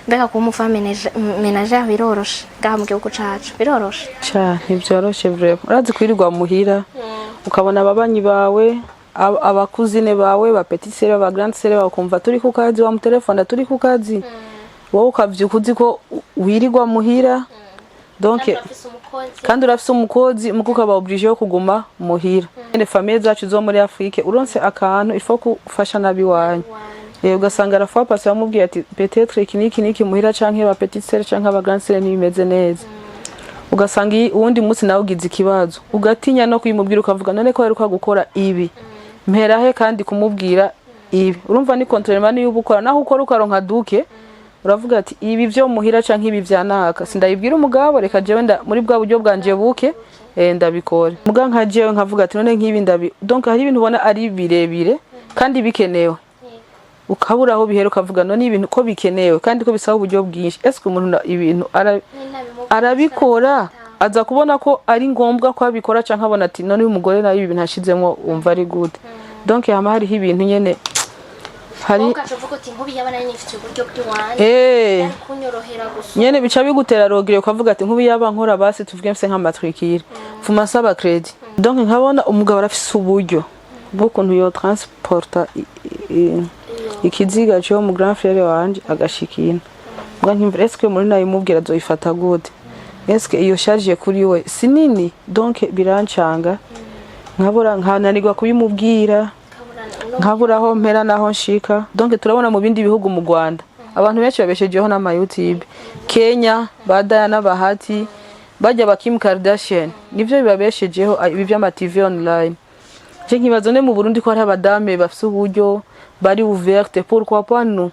mbega kuba umufami menage biroroshe ngaha mu gihugu cacu biroroshe cyane ntibyoroshe vraiment urazi kwirirwa muhira ukabona ababanyi bawe abakuzine bawe ba petit sœur ba grande sœur bakumva turi ku kazi wa mu telefone turi ku kazi wowe ukavyuka uzi ko wirirwa muhira donc kandi urafise umukozi muko ukaba obligé yo kuguma muhira ene famille zacu zo muri Afrique uronse akantu il faut kufasha nabi wanyu ugasanga arafa pasi bamubwiye ati peut-être iki muhira canke ba petit sœur canke ba grande sœur ntibimeze neza ugasanga uwundi munsi nawe ugize ikibazo ugatinya no kwimubwira ukavuga none ko yaruka gukora ibi mperahe kandi kumubwira ibi urumva ni contrôlement y'ubukora naho ukora ukaronka duke uravuga ati ibi byo muhira canke ibi vyanaka sindayibwira umugabo reka jewe muri bwa buryo bwanje buke ndabikora muga nka jewe nkavuga ati none nk'ibi donc hari ibintu ubona ari birebire kandi bikenewe ukabura aho bihera ukavuga none ibintu ko bikenewe kandi ko bisaba uburyo bwinshi est-ce que umuntu ibintu arabikora aza kubona ko ari ngombwa ko abikora canke abona ati none uyu mugore nayo ibintu hashizemo umva ari good donc hama hariho ibintu nyene hari ukavuga uti nkubi yabana n'ifite uburyo bw'iwanje kunyorohera gusa nyene bica bigutera rogire ukavuga ati nkubi yaba nkora basi tuvuge mse nka matricule fuma saba credit donc nkabona umugabo arafise uburyo bw'ukuntu yo transporta ikiziga cyo mu grand frère wanje agashikina mbwa nkimvira est-ce que muri nayo mubwira zoifata gute est-ce que iyo charge kuri we sinini donc birancanga nkabura nkananirwa kubimubwira nkabura aho mpera naho nshika donc turabona mu bindi bihugu mu Rwanda abantu benshi babeshejeho na YouTube Kenya badaya Bahati bajya ba Kim Kardashian nivyo bibabeshejeho ibi by'ama TV online je nkibazo ne mu Burundi ko hari abadame bafise uburyo bari ouverte pourquoi pas nous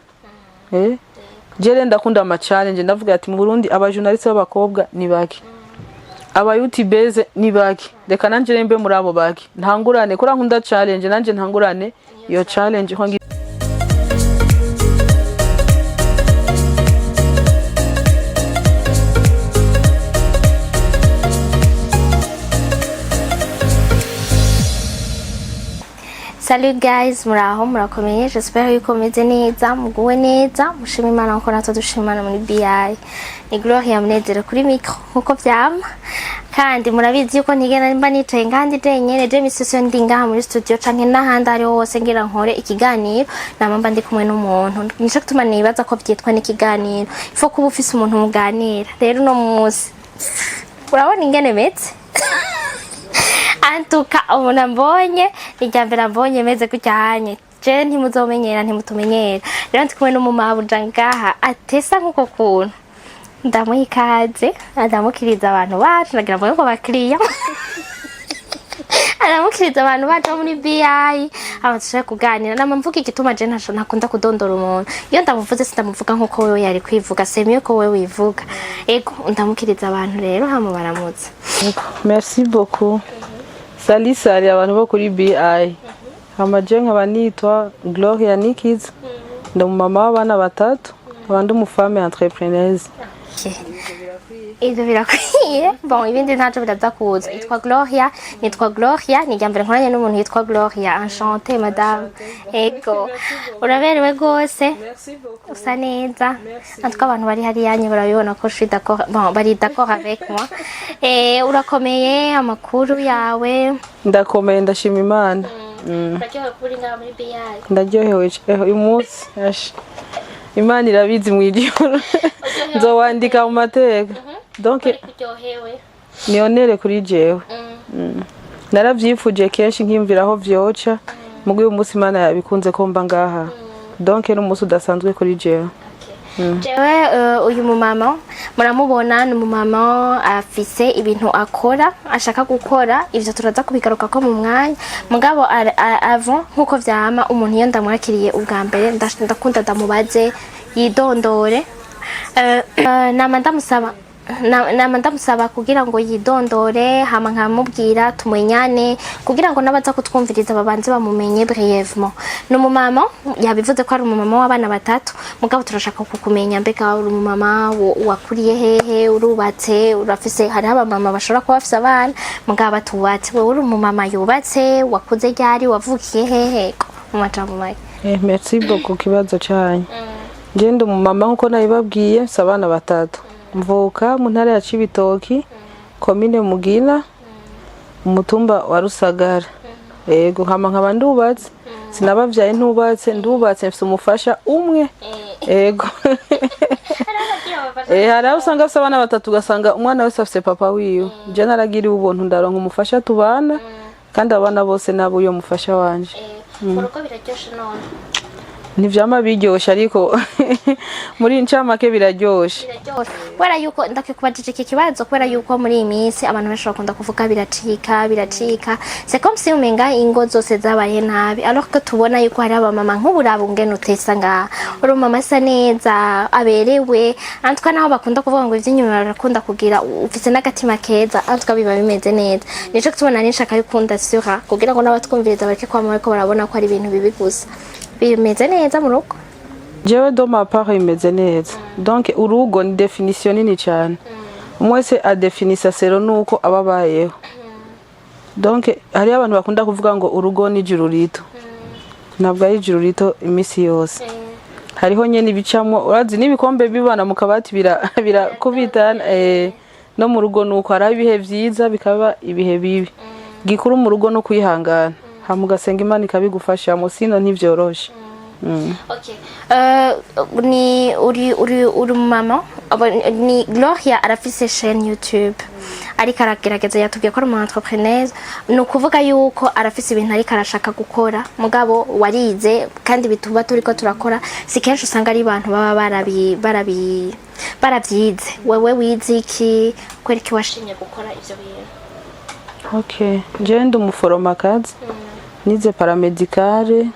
je ndakunda ama challenge ndavuga ati mu Burundi abajournaliste b'abakobwa ni baki aba YouTubers ni baki reka nanje rembe muri abo baki ntangurane kura nkunda challenge nanje ntangurane iyo challenge ko Salut guys, muraho murakomeye, j'espère yuko meze neza, muguwe neza, mushima Imana ko natwe dushimana muri BI. Ni Gloria Munezero kuri micro nkuko vyama. Kandi murabizi yuko ntigena nimba nicaye ngandi denyene je misisiyo ndi ngaha muri studio canke n'ahandi ari hose ngira nkore ikiganiro namamba ndi kumwe n'umuntu. Nico gituma nibaza ko vyitwa n'ikiganiro. Ifo kuba ufise umuntu muganira. Rero no musi. Urabona ingene meze? Antuka ubona mbonye ijyambere mbonye meze kucyanye je ntimuzomenyera ntimutumenyera rero ndikumwe n'umumabuja ngaha atesa nkuko kuntu ndamuhikaze ndamukiriza abantu bacu nagira ngo bakiriya aramukiriza abantu bacu muri BI abashaka kuganira namamvuga igituma je ntakunda kudondora umuntu iyo ndamuvuze sindamuvuga nkuko wewe yari kwivuga semiye ko wewe wivuga ego ndamukiriza abantu rero hama baramutse merci beaucoup Sali abantu bo kuri BI amaje nk'abanitwa Gloria Nikiza ndo mama w'abana batatu abandi umufame entrepreneuse ivyo birakwiye bon ibindi ntaco biraza kuza nitwa Gloria ni jambere nkoranye n'umuntu yitwa Gloria enchantée madame ego uraberewe gose usa neza natwe abantu bari hari yanye barabibona ko je suis d'accord bon bari d'accord avec moi urakomeye amakuru yawe ndakomeye ndashima Imana Ndajyohewe kuri ngaha muri BI ndajyohewe uyu munsi Imana irabizi mwijuru nzowandika mu mateka donc nionere kuri jewe naravyifuje kenshi nkimviraho vyoca mugo uyu munsi Imana yabikunze ko mba ngaha donc n'umunsi udasanzwe kuri jewe jewe uyu mumama muramubona ni umumama afise ibintu akora ashaka gukora ivyo turaza kubigaruka ko mu mwanya mugabo avant nkuko vyama umuntu iyo ndamwakiriye ubwa mbere ndakunda ndamubaze yidondore nama ndamusaba kugira ngo yidondore hama nkamubwira tumenyane kugira ngo nabaza kutwumviriza babanze bamumenye brièvement no mumama yabivuze ko ari umumama w'abana batatu mugabo turashaka kukumenya mbega uri umumama wakuriye hehe urubatse urafise hari abamama bashobora kuba bafise abana mugabo batubatse wewe uri umumama yubatse wakuze ryari wavukiye hehe mu majambo make merci beaucoup kibazo cyane Ngende umumama nkuko nabibabwiye mfise abana batatu. Mvuka mu ntara ya Cibitoki, komine Mugina, umutumba wa Rusagara. Yego nkaba ndubatse. Sinabavyaye ntubatse, ndubatse mfise umufasha umwe. Yego. Hari usanga afise abana batatu ugasanga umwana wese afise papa wiwe. Je naragiriye ubuntu ndaronka umufasha tubana kandi abana bose nabo uyo mufasha wanje. Murugo biraryoshe none. Ntivyama biryoshe ariko muri incamake biraryoshe. Kubera yuko ndakikubajije iki kibazo kubera yuko muri iyi minsi abantu benshi bakunda kuvuga biracika. C'est comme si umenga ingo zose zabaye nabi. Alors que tubona yuko hari abamama nk'uburabo ngene utesa nga. Uri mama asa neza, aberewe. Antwa naho bakunda kuvuga ngo ivy'inyuma barakunda kugira ufise n'agatima keza. Antwa biba bimeze neza. Nico tubona nishaka yukunda sura kugira ngo n'abatwumviriza bareke kwama ko barabona ko ari ibintu bibi gusa. Bimeze neza mu rugo. Jewe do ma part imeze neza. Donc urugo ni definition nini cyane. Umwese a definisa sero nuko ababayeho. Donc hari abantu bakunda kuvuga ngo urugo ni ijuru rito. Nabwo ari ijuru rito imisi yose. Hariho nyene ibicamwo urazi nibikombe bibana mu kabati birakubitana no mu rugo nuko hari ibihe vyiza bikaba ibihe bibi. Gikuru mu rugo no kwihangana. Hamugasenga Imana ikabigufasha mu sino ntivyoroshe. Okay. Ni uri mama ni Gloria arafise chaîne YouTube. Ariko aragerageza yatubwiye ko ari umu entrepreneur. No kuvuga yuko arafise ibintu ariko arashaka gukora. Mugabo warize kandi bituba turiko turakora si kenshi usanga ari abantu baba baravyize. Wewe wize iki kwereka washimye gukora ivyo bintu? Okay. Je ndi umuforomakazi. Nize paramedicale.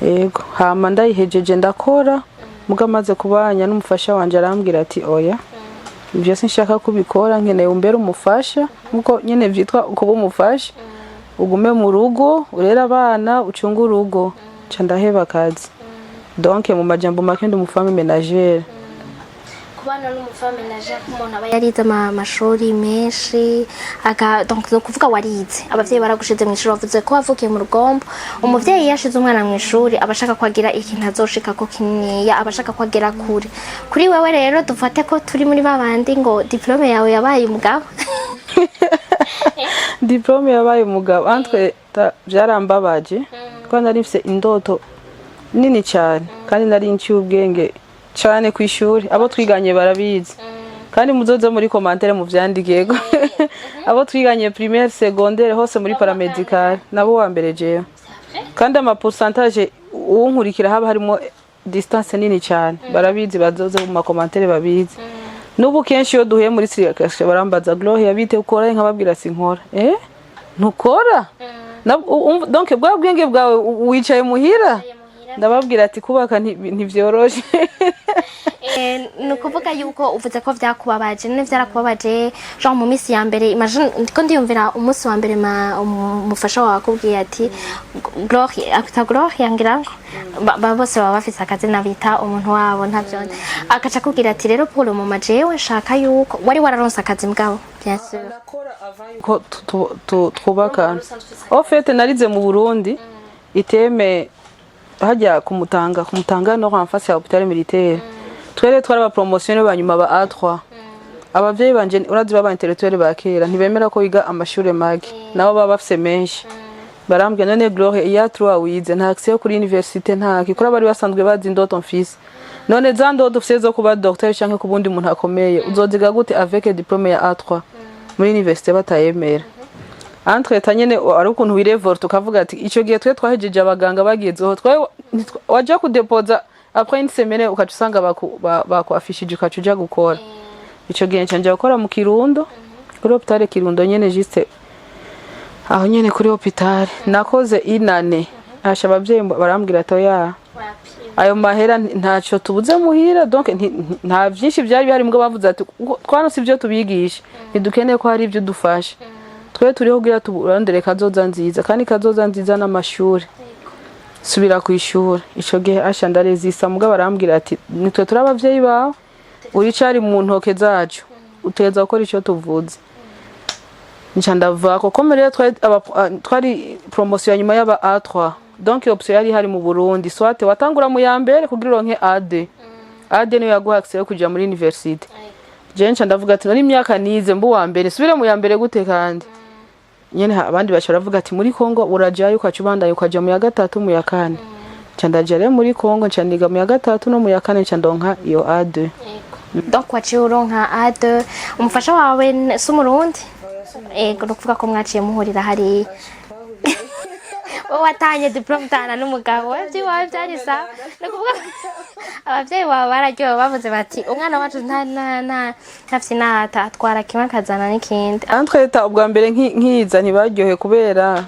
Yego hama ndayihejeje ndakora muga maze kubanya n'umufasha wanje arambwira ati oya ibyo sinshaka kubikora nkeneye umbere umufasha nkuko nyene vyitwa kuba umufasha ugume mu rugo urera abana ucunga urugo ca ndaheba akazi donc mu majambo make ndi umufame ménagère. Kubana n'umufame ménagère umuntu aba yarize amashuri menshi donc no kuvuga warize abavyeyi baragushize mu ishuri bavuze ko wavukiye mu rugombo umuvyeyi yashize umwana mu ishuri abashaka kwagira ikintu azoshika ko kininiya abashaka kwagera kuri wewe rero dufate ko turi muri babandi ngo diplome yawe yabaye umugabo. Diplome yabaye umugabo antwe byarambabaje ko nari mfise indoto nini cyane kandi nari nciye ubwenge cyane ku ishuri abo twiganye barabizi kandi muzoza muri commentaire mu vyandikego abo twiganye primaire secondaire hose muri paramedical nabo wa mbere jewe kandi ama pourcentage unkurikira haba harimo distance nini cyane barabizi bazoza mu commentaire babizi nubu kenshi yo duhuye muri sirikashe barambaza Gloria bite ukora nkababwira sinkora ntukora donc bwa bwenge bwawe wicaye muhira ndababwira ati kubaka ntivyoroshe. Nukuvuga yuko uvuze ko vyakubabaje none vyarakubabaje genre mu misi ya mbere imagine ko ndiyumvira umunsi wa mbere umufasha wawe akubwiye ati Gloria ngira ngo bose baba bafise akazi nabita umuntu wabo ntavyo akaca kubwira ati rero Paul mu majewe shaka yuko wari wararonse akazi mugabo bien sûr ko twubaka en fait narize mu Burundi iteme hajya kumutanga no en face ya hôpital militaire twere twara ba promotion banyuma ba A3 abavyeyi banje urazi baba intellectuel bakera ntibemera ko yiga amashure mage nabo baba bafise menshi barambye none Gloria ya 3 wize nta accès kuri université nta kikora bari basanzwe bazi indoto mfise none za ndoto ufise zo kuba docteur canke kubundi umuntu akomeye uzoziga gute avec diplôme ya A3 muri université batayemera entre tanyene ari ukuntu wirevolt ukavuga ati ico gihe twe twahejeje abaganga bagiyezo twa waje kudepoza après une semaine ukacusanga bako afishije ukacuja gukora ico gihe canje gukora mu Kirundo kuri hôpital Kirundo nyene juste aho nyene kuri hôpital nakoze inane asha abavyeyi barambwira ati oya ayo mahera ntaco tubuze muhira donc nta vyinshi byari bihari mbwo bavuze ati twanose ivyo tubigisha ntidukeneye ko hari ivyo dufasha twe turiho kugira tuburondere kazoza nziza kandi kazoza nziza n'amashuri subira ku ishuri ico gihe asha ndarezisa mbwo barambwira ati nitwe turi abavyeyi bawe uricari mu ntoke zacu uteza gukora ico tuvuze nca ndava ko komerera twari promotion nyuma y'aba A3 donc option yari hari mu Burundi soit watangura mu ya mbere kugira uronke AD niyo yaguha access yo kuja muri university. Jencha ndavuga ati nari imyaka nize mbu wa mbere subire mu ya mbere gute kandi nyene abandi bashobora bavuga ati muri Congo urajayo ukacubandanya ukaja mu ya gatatu mu ya kane. Candajare muri Congo ncaniga mu ya gatatu no mu ya kane ncandonka iyo A2. Donc waciye uronka A2 umufasha wawe s'umurundi? Ego nukuvuga ko mwaciye muhurira hari watanye diplome tana n'umugabo wawe byari sa nukuvuga abavyeyi bawe bararyowe bavuze bati umwana wacu ntafise nata atwara kimwe akazana n'ikindi. Antweta ubwa mbere nkiza ntibaryohe kubera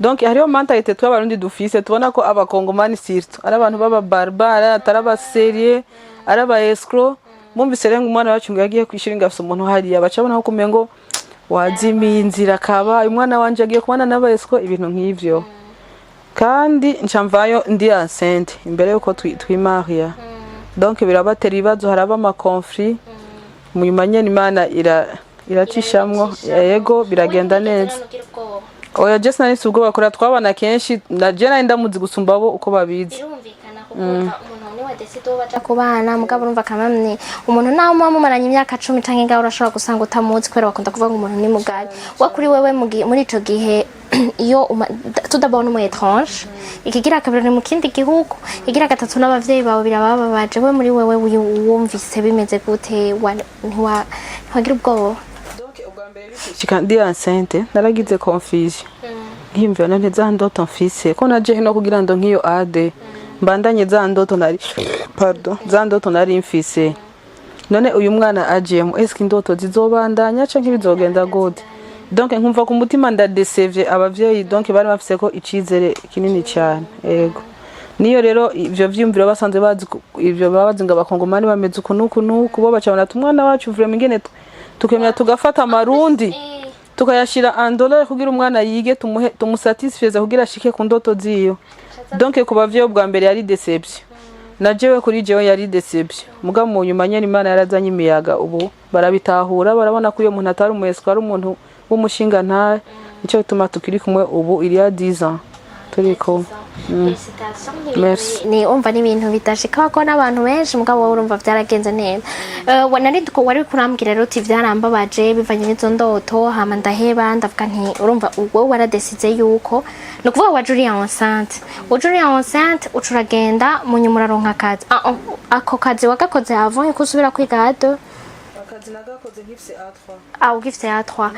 donc hariyo mentalite tw'abarundi dufise tubona ko abakongomani surtout ari abantu baba barbare atari abaserie ari aba escroc. Mumvise rero umwana wacu ngo yagiye kwishira ingafise umuntu hariya bacabona ko kumengo wazimiye inzira kaba umwana wanje agiye kubana n'aba escroc ibintu nk'ivyo. Kandi ncamvayo ndi enceinte imbere yuko twimaria. Donc birabatera ibibazo haraba ama conflit munyuma nyene Imana iracishamwo yego biragenda neza. Oya just nari subwo bakora twabana kenshi na je nari ndamuzi gusumba abo uko babizi. Baca kubana mugabo urumva kamamye umuntu nawe mumaranye imyaka 10 canke ngaho urashobora gusanga utamuzi kwera bakunda kuvuga ngo umuntu ni mugari wa kuri wewe muri ico gihe iyo tudabona umu étrange ikigira kabiri ni mu kindi gihugu igira gatatu n'abavyeyi bawe birababaje we muri wewe wumvise bimeze gute ntiwagira ubwoba? Donc ubwa mbere ndi enceinte naragize confusion nkimvira none za ndoto mfise ko naje no kugira ndo nkiyo AD mbandanye za ndoto nari mfise none uyu mwana ajemo eski ndoto zizobandanya canke bizogenda gute? Donc nkumva ku mutima ndadesevye abavyeyi donc bari bafise ko icizere kinini cyane yego niyo rero ivyo vyumviro basanze bazi ivyo babazi ngo abakongomani bameze ukunuku bo bacabona tumwana wacu vraiment ingene tukemera tugafata amarundi tukayashira $1 kugira umwana yige tumusatisfize kugira ashike ku ndoto ziyo. Donc kubavyo bwa mbere yari deception najewe kuri jewe yari deception muga mu nyuma nyene Imana yarazanye imiyaga ubu barabitahura barabona ko uyo muntu atari umweswa ari umuntu w'umushinga nta nicyo bituma tukiri kumwe ubu iriya 10 ans turiko. Ni umva ni ibintu bitashika ko n'abantu benshi mugabo wowe urumva byaragenze neza. Wanari duko wari kurambwira rero uti vyarambabaje bivanye n'izo ndoto hama ndaheba ndavuga nti urumva wowe waradesize yuko no kuvuga wajuri enceinte ucuragenda mu nyuma uraronka akazi ako kazi wagakoze avant yuko usubira kwiga A2? Akazi nagakoze nkifise A3 ugifise A3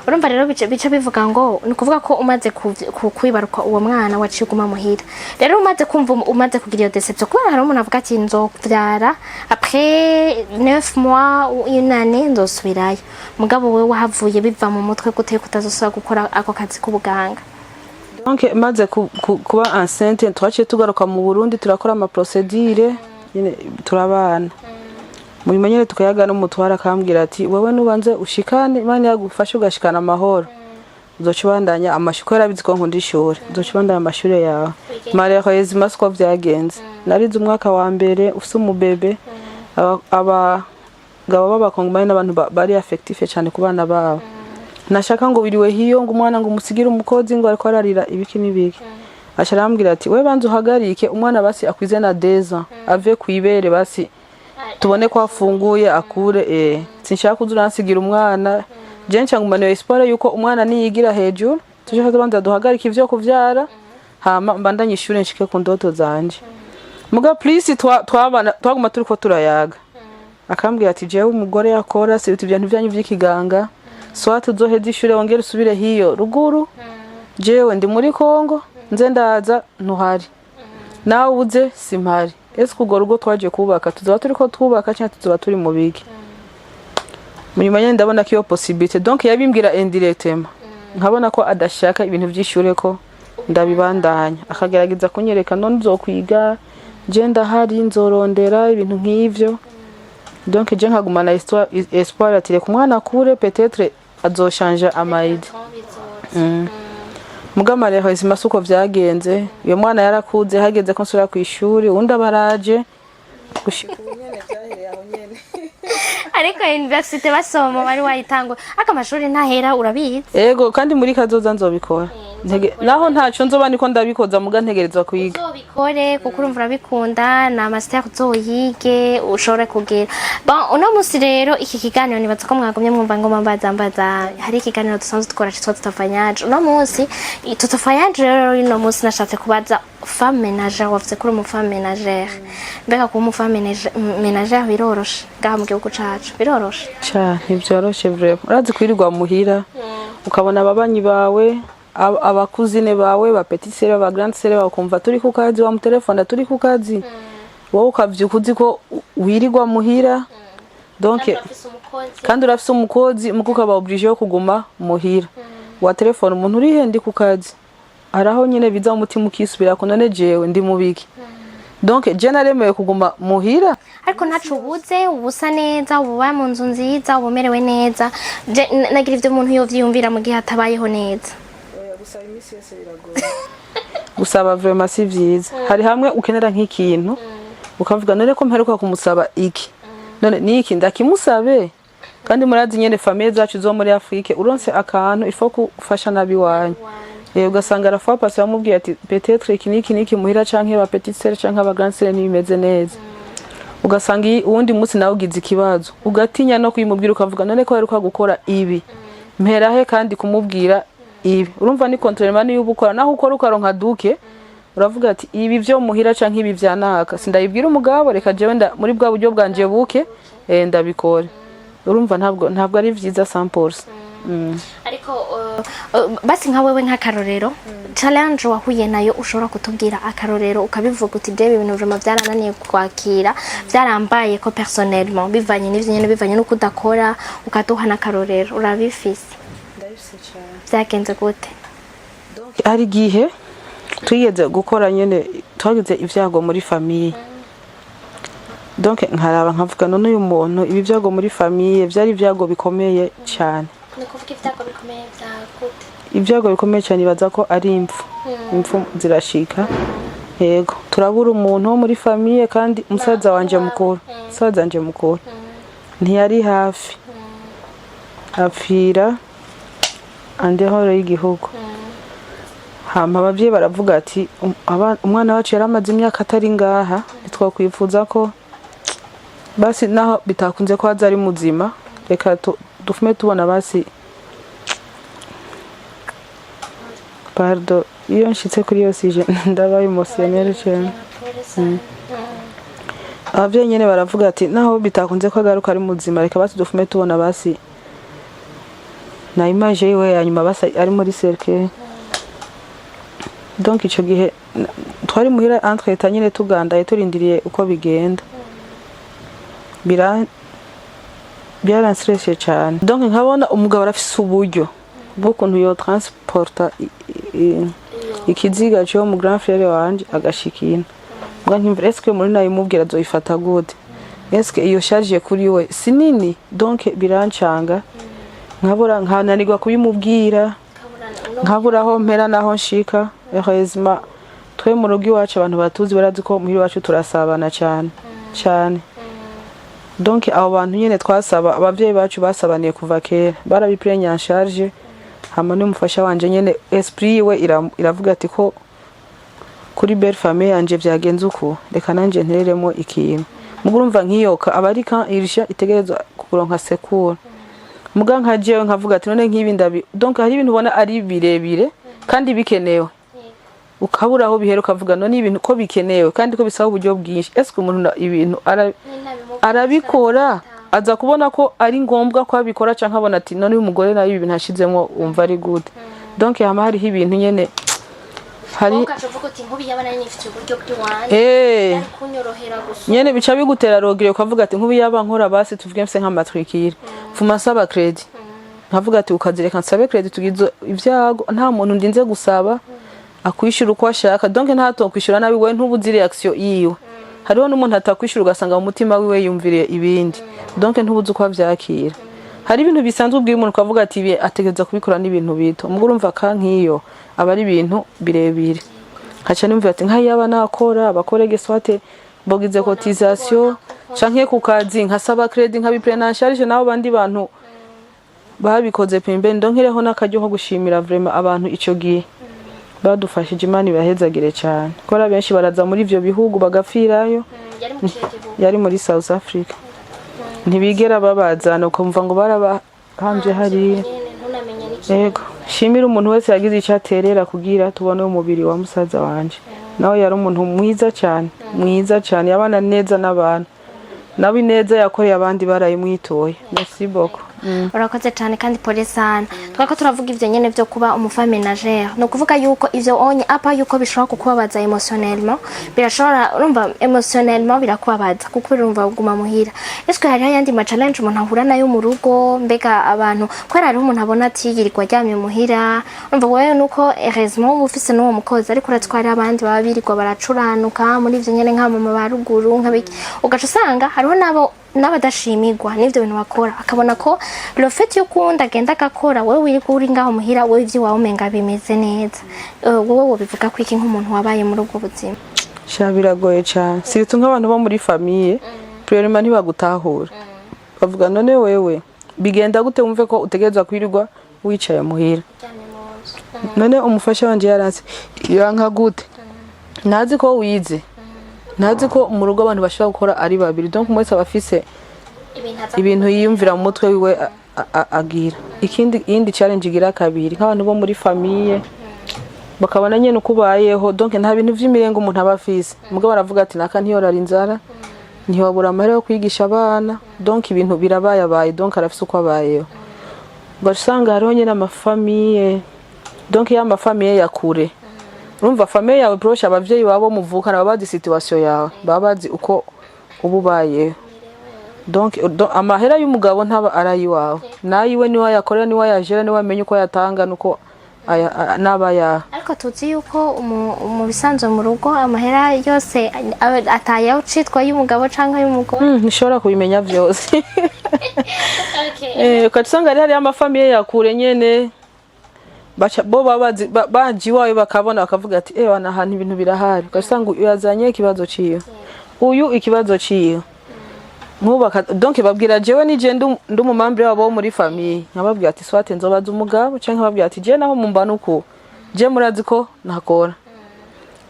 urumva rero bica bivuga ngo ni kuvuga ko umaze kwibaruka uwo mwana waciye guma muhira rero umaze kumva umaze kugira iyo deception kubera hari umuntu avuga ati nzovyara après 9 mois une nzosubirayo mugabo wewe wahavuye biva mu mutwe gute kutazosaba gukora ako kazi k'ubuganga? Donc maze kuba enceinte twaciye tugaruka mu Burundi turakora ama procedure turabana munyuma nyene tukayaga no mutwara akambwira ati wewe nubanze ushikane Imana yagufasha ugashikana amahoro uzocibandanya amashuri yarabizi ko nkunda ishuri uzocibandanya amashuri yawe. Maria Khoyezi masiko vyagenze narize umwaka wa mbere ufise umubebe abagabo b'abakongomani n'abantu bari affective cyane ku bana babo nashaka ngo biriwe hiyo ngo umwana ngo umusigire umukozi ngo ariko ararira ibiki nibiki asharambwira ati we banze uhagarike umwana basi akwize na 10 ans ave kwibere basi tubone ko afunguye akure sinshaka kuzuransigira umwana je ncangumane espoir yuko umwana niyigira hejuru tushaka kubanza duhagarika ivyo kuvyara hama mbandanye ishure nshike ku ndoto zanje muga please twaguma turiko turayaga akambwira ati jewe umugore yakora siruti ibintu byanyu vy'ikiganga swati uzoheza ishure wongere usubire hiyo ruguru jewe ndi muri Congo nze ndaza ntuhari nawe uze simpari ese kugo rugo twaje kubaka tuzaba turiko twubaka cyangwa tuzaba turi mu biki munyuma nyene ndabona ko iyo possibilité donc yabimbwira indirectement nkabona ko adashaka ibintu by'ishure ko ndabibandanya akagerageza kunyereka none uzokwiga je ndahari nzorondera ibintu nk'ivyo donc je nkagumana espoir atire ku mwana kure peut-être azoshanja amayidi mugama rero izimasuko vyagenze iyo mwana yarakuze hageze ko nsura ku ishuri undi abaraje gushika nyene byahereye aho nyene ariko university basoma bari wayitangwa akamashuri ntahera urabizi ego kandi muri kazoza nzobikora naho ntaco nzoba niko ndabikoza muga ntegerezwa kuyiga uzobikore kuko urumva urabikunda na master uzoyige ushobore kugira bon uno musi rero iki kiganiro nibaza ko mwagumye mwumva ngo mbaza hari ikiganiro dusanzwe dukora cyitwa Tutafanyaje uno musi Tutafanyaje rero uno musi nashatse kubaza femme ménagère wavuze kuri mu femme ménagère mbega ko mu femme ménagère biroroshe ngaha mu gihugu cacu biroroshe cha ntivyoroshe vraiment urazi kwirirwa muhira ukabona ababanyi bawe abakuzine bawe ba petit sere ba grande sere bakumva turi ku kazi wa mu telefone turi ku kazi wowe ukavyuka uzi ko wirirwa muhira donc kandi urafise umukozi muko ukaba obligé yo kuguma muhira wa telefone umuntu uri hendi ku kazi araho nyene biza umutima ukisubira ko none jewe ndi mubiki donc je naremewe kuguma muhira ariko ntacu ubuze ubusa neza ububa mu nzu nziza ubumerewe neza nagira ivyo umuntu yovyiyumvira mu gihe atabayeho neza gusaba imisi yose biragoye gusaba vraiment si vyiza hari hamwe ukenera nk'ikintu ukavuga none ko mperuka kumusaba iki none niki ndakimusabe kandi murazi nyene famille zacu zo muri Afrique uronse akantu ifo kufasha nabi wanyu ugasanga arafa pasi yamubwiye ati peut-être iki muhira canke ba petite sœur canke aba grande sœur nibimeze neza ugasanga uwundi munsi nawe ugize ikibazo ugatinya no kwimubwira ukavuga none ko heruka gukora ibi mperahe kandi kumubwira ibi urumva ni contrôlement niyo ubukora naho ukora ukaronka duke uravuga ati ibi byo muhira canke ibi vyanaka sindayibwira umugabo reka jewe muri bwa buryo bwanje buke ndabikora urumva ntabwo ari vyiza 100%. Ariko basi nka wewe nk'akarorero challenge wahuye nayo ushobora kutubwira akarorero ukabivuga uti je ibintu vraiment byarananiye kwakira byarambaye ko personnellement bivanye n'ivyo nyene bivanye no kudakora ukaduha n'akarorero urabifise ndabifise cyane byagenze gute donc ari gihe twigeze gukora nyene twagize ivyago muri famille donc nkaraba nkavuga none uyu muntu ibi vyago muri famille vyari vyago bikomeye cyane nikuvuga ivyago bikomeye vyakute ibyago bikomeye cyane baza ko ari impfu zirashika yego turabura umuntu wo muri famille kandi umusaza wanje mukuru ntiyari hafi apfira andehoro y'igihugu hama abavyeyi baravuga ati umwana wacu yaramaze imyaka atari ngaha nitwakwifuza ko basi naho bitakunze ko azari muzima reka dufume tubona basi pardon iyo nshitse kuri yo sije ndabaye emotionnel cyane abavyeyi nyene baravuga ati naho bitakunze ko agaruka ari muzima reka basi dufume tubona basi na image yiwe yanyuma basi ari muri cercle donc ico gihe twari muhira entre état nyene tugandaye turindiriye uko bigenda byaranstressé cyane donc nkabona umugabo arafise uburyo bw'ukuntu yo transporta ikiziga cyo mu grand frère wanje agashikina mbwa nkimvira eske muri nayo mubwira zoifata gute eske iyo charge kuri we sinini donc birancanga nkabura nkananirwa kubimubwira nkabura aho mpera naho nshika heureusement twe mu rugo iwacu abantu batuzi barazi ko muhiri wacu turasabana cyane donc abo bantu nyene twasaba abavyeyi bacu basabaniye kuva kera barabiprenya en charge hama n'umufasha wanje nyene esprit we iravuga ati ko kuri belle famille yanje vyagenze uko reka nanje ntereremo ikintu mugurumva nkiyoka abari kan irisha itegerezwa kuronka sekura muga nkajewe nkavuga ati none nkibi ndabi donc hari ibintu ubona ari birebire kandi bikenewe ukabura aho bihera ukavuga none ibintu ko bikenewe kandi ko bisaba uburyo bwinshi eske umuntu ibintu arabikora aza kubona ko ari ngombwa ko abikora canka abona ati none uyu mugore nayo ibintu hashizemo umva ari good donc hama hariho ibintu nyene hari ukavuga uti nkubi yabana n'ifite uburyo bw'iwanje kunyorohera gusa nyene bica bigutera rogire ukavuga ati nkubi yaba nkora basi tuvuge mse nka matricule fuma saba credit nkavuga ati ukazireka nsabe credit tugize ivyago nta muntu ndinze gusaba akwishura uko ashaka donc nta to kwishura nabi we ntubuzi reaction yiwe hariho n'umuntu atakwishura ugasanga mu mutima wiwe yumviriye ibindi donc ntubuzi uko avyakira hari ibintu bisanzwe ubwiye umuntu ukavuga ati ibi ategeza kubikora n'ibintu bito mugurumva kankiyo abari ibintu birebire haca nimvira ati nkayaba nakora abakorege swate bogize cotisation canke ku kazi nkasaba credit nkabiprenasharije nabo bandi bantu babikoze pembeni donkereho n'akaryo ko gushimira vraiment abantu ico gihe badufashije Imana ibahezagire cyane kora benshi baraza muri ivyo bihugu bagafirayo yari muri South Africa ntibigera babazana ukumva ngo barabahambye hariya yego shimira umuntu wese yagize icyo aterera kugira tubone umubiri wa musaza wanje nawe yari umuntu mwiza cyane yabana neza n'abantu nawe neza yakoreye abandi barayimwitoye merci beaucoup urakoze cyane kandi pole sana twako turavuga ivyo nyene byo kuba umufami menagere no kuvuga yuko ivyo onye apa yuko bishobora kukubabaza emotionnellement birashobora urumva emotionnellement birakubabaza kuko urumva uguma muhira eske hari yandi ma challenge umuntu ahura nayo mu rugo mbega abantu kwera ari umuntu abona ati yirirwa ryamye muhira urumva wewe nuko heureusement ufise no mukozi ariko uratwara abandi baba birirwa baracuranuka muri ivyo nyene nka mama baruguru nkabiki ugaca usanga hariho nabo n'abadashimigwa n'ivyo bintu bakora akabona ko le fait yo kunda agenda agakora wewe wirirwa uri ngaho muhira wewe ivyo wawe umenga bimeze neza wowe wobivuga ko iki nk'umuntu wabaye muri ubwo buzima biragoye cyane siretse nk'abantu bo muri famille priorement ntibagutahura bavuga none wewe bigenda gute wumve ko utegerezwa kwirirwa wicaye muhira none umufasha wanje yaranse yanka gute nazi ko wize nazi ko mu rugo abantu bashobora gukora ari babiri donc umwese abafise ibintu yiyumvira mu mutwe wiwe agira iyindi challenge igira kabiri nk'abantu bo muri famille bakabona nyene uko ubayeho donc nta bintu vy'imirengo umuntu aba afise mugabo baravuga ati naka ntiyorara inzara ntiyobura amahera yo kwigisha abana donc ibintu birabayabaye donc arafise uko abayeho ugasanga hariho nyene amafamille donc ya mafamille yakure urumva famille yawe proche abavyeyi babo muvukana babazi situation yawe babazi uko ububaye donc amahera y'umugabo ntaba arayi wawe nayiwe ni wayakorera ni wayajera ni wamenye uko yatanga nuko nabaya ariko tuzi yuko mu bisanzwe mu rugo amahera yose ataye ucitwa y'umugabo canka y'umugore nishobora kubimenya vyose ukatsanga ari amafamille yakure nyene bo babazi baji wawe bakabona bakavuga ati wana ahantu ibintu birahari ugasanga yazanye ikibazo ciyo uyu ikibazo ciyo nkubaka donc babwira jewe nije ndumumambre wabo muri famille nkababwira ati swate nzobaza umugabo canke nkababwira ati je naho mumbana uko je murazi ko nakora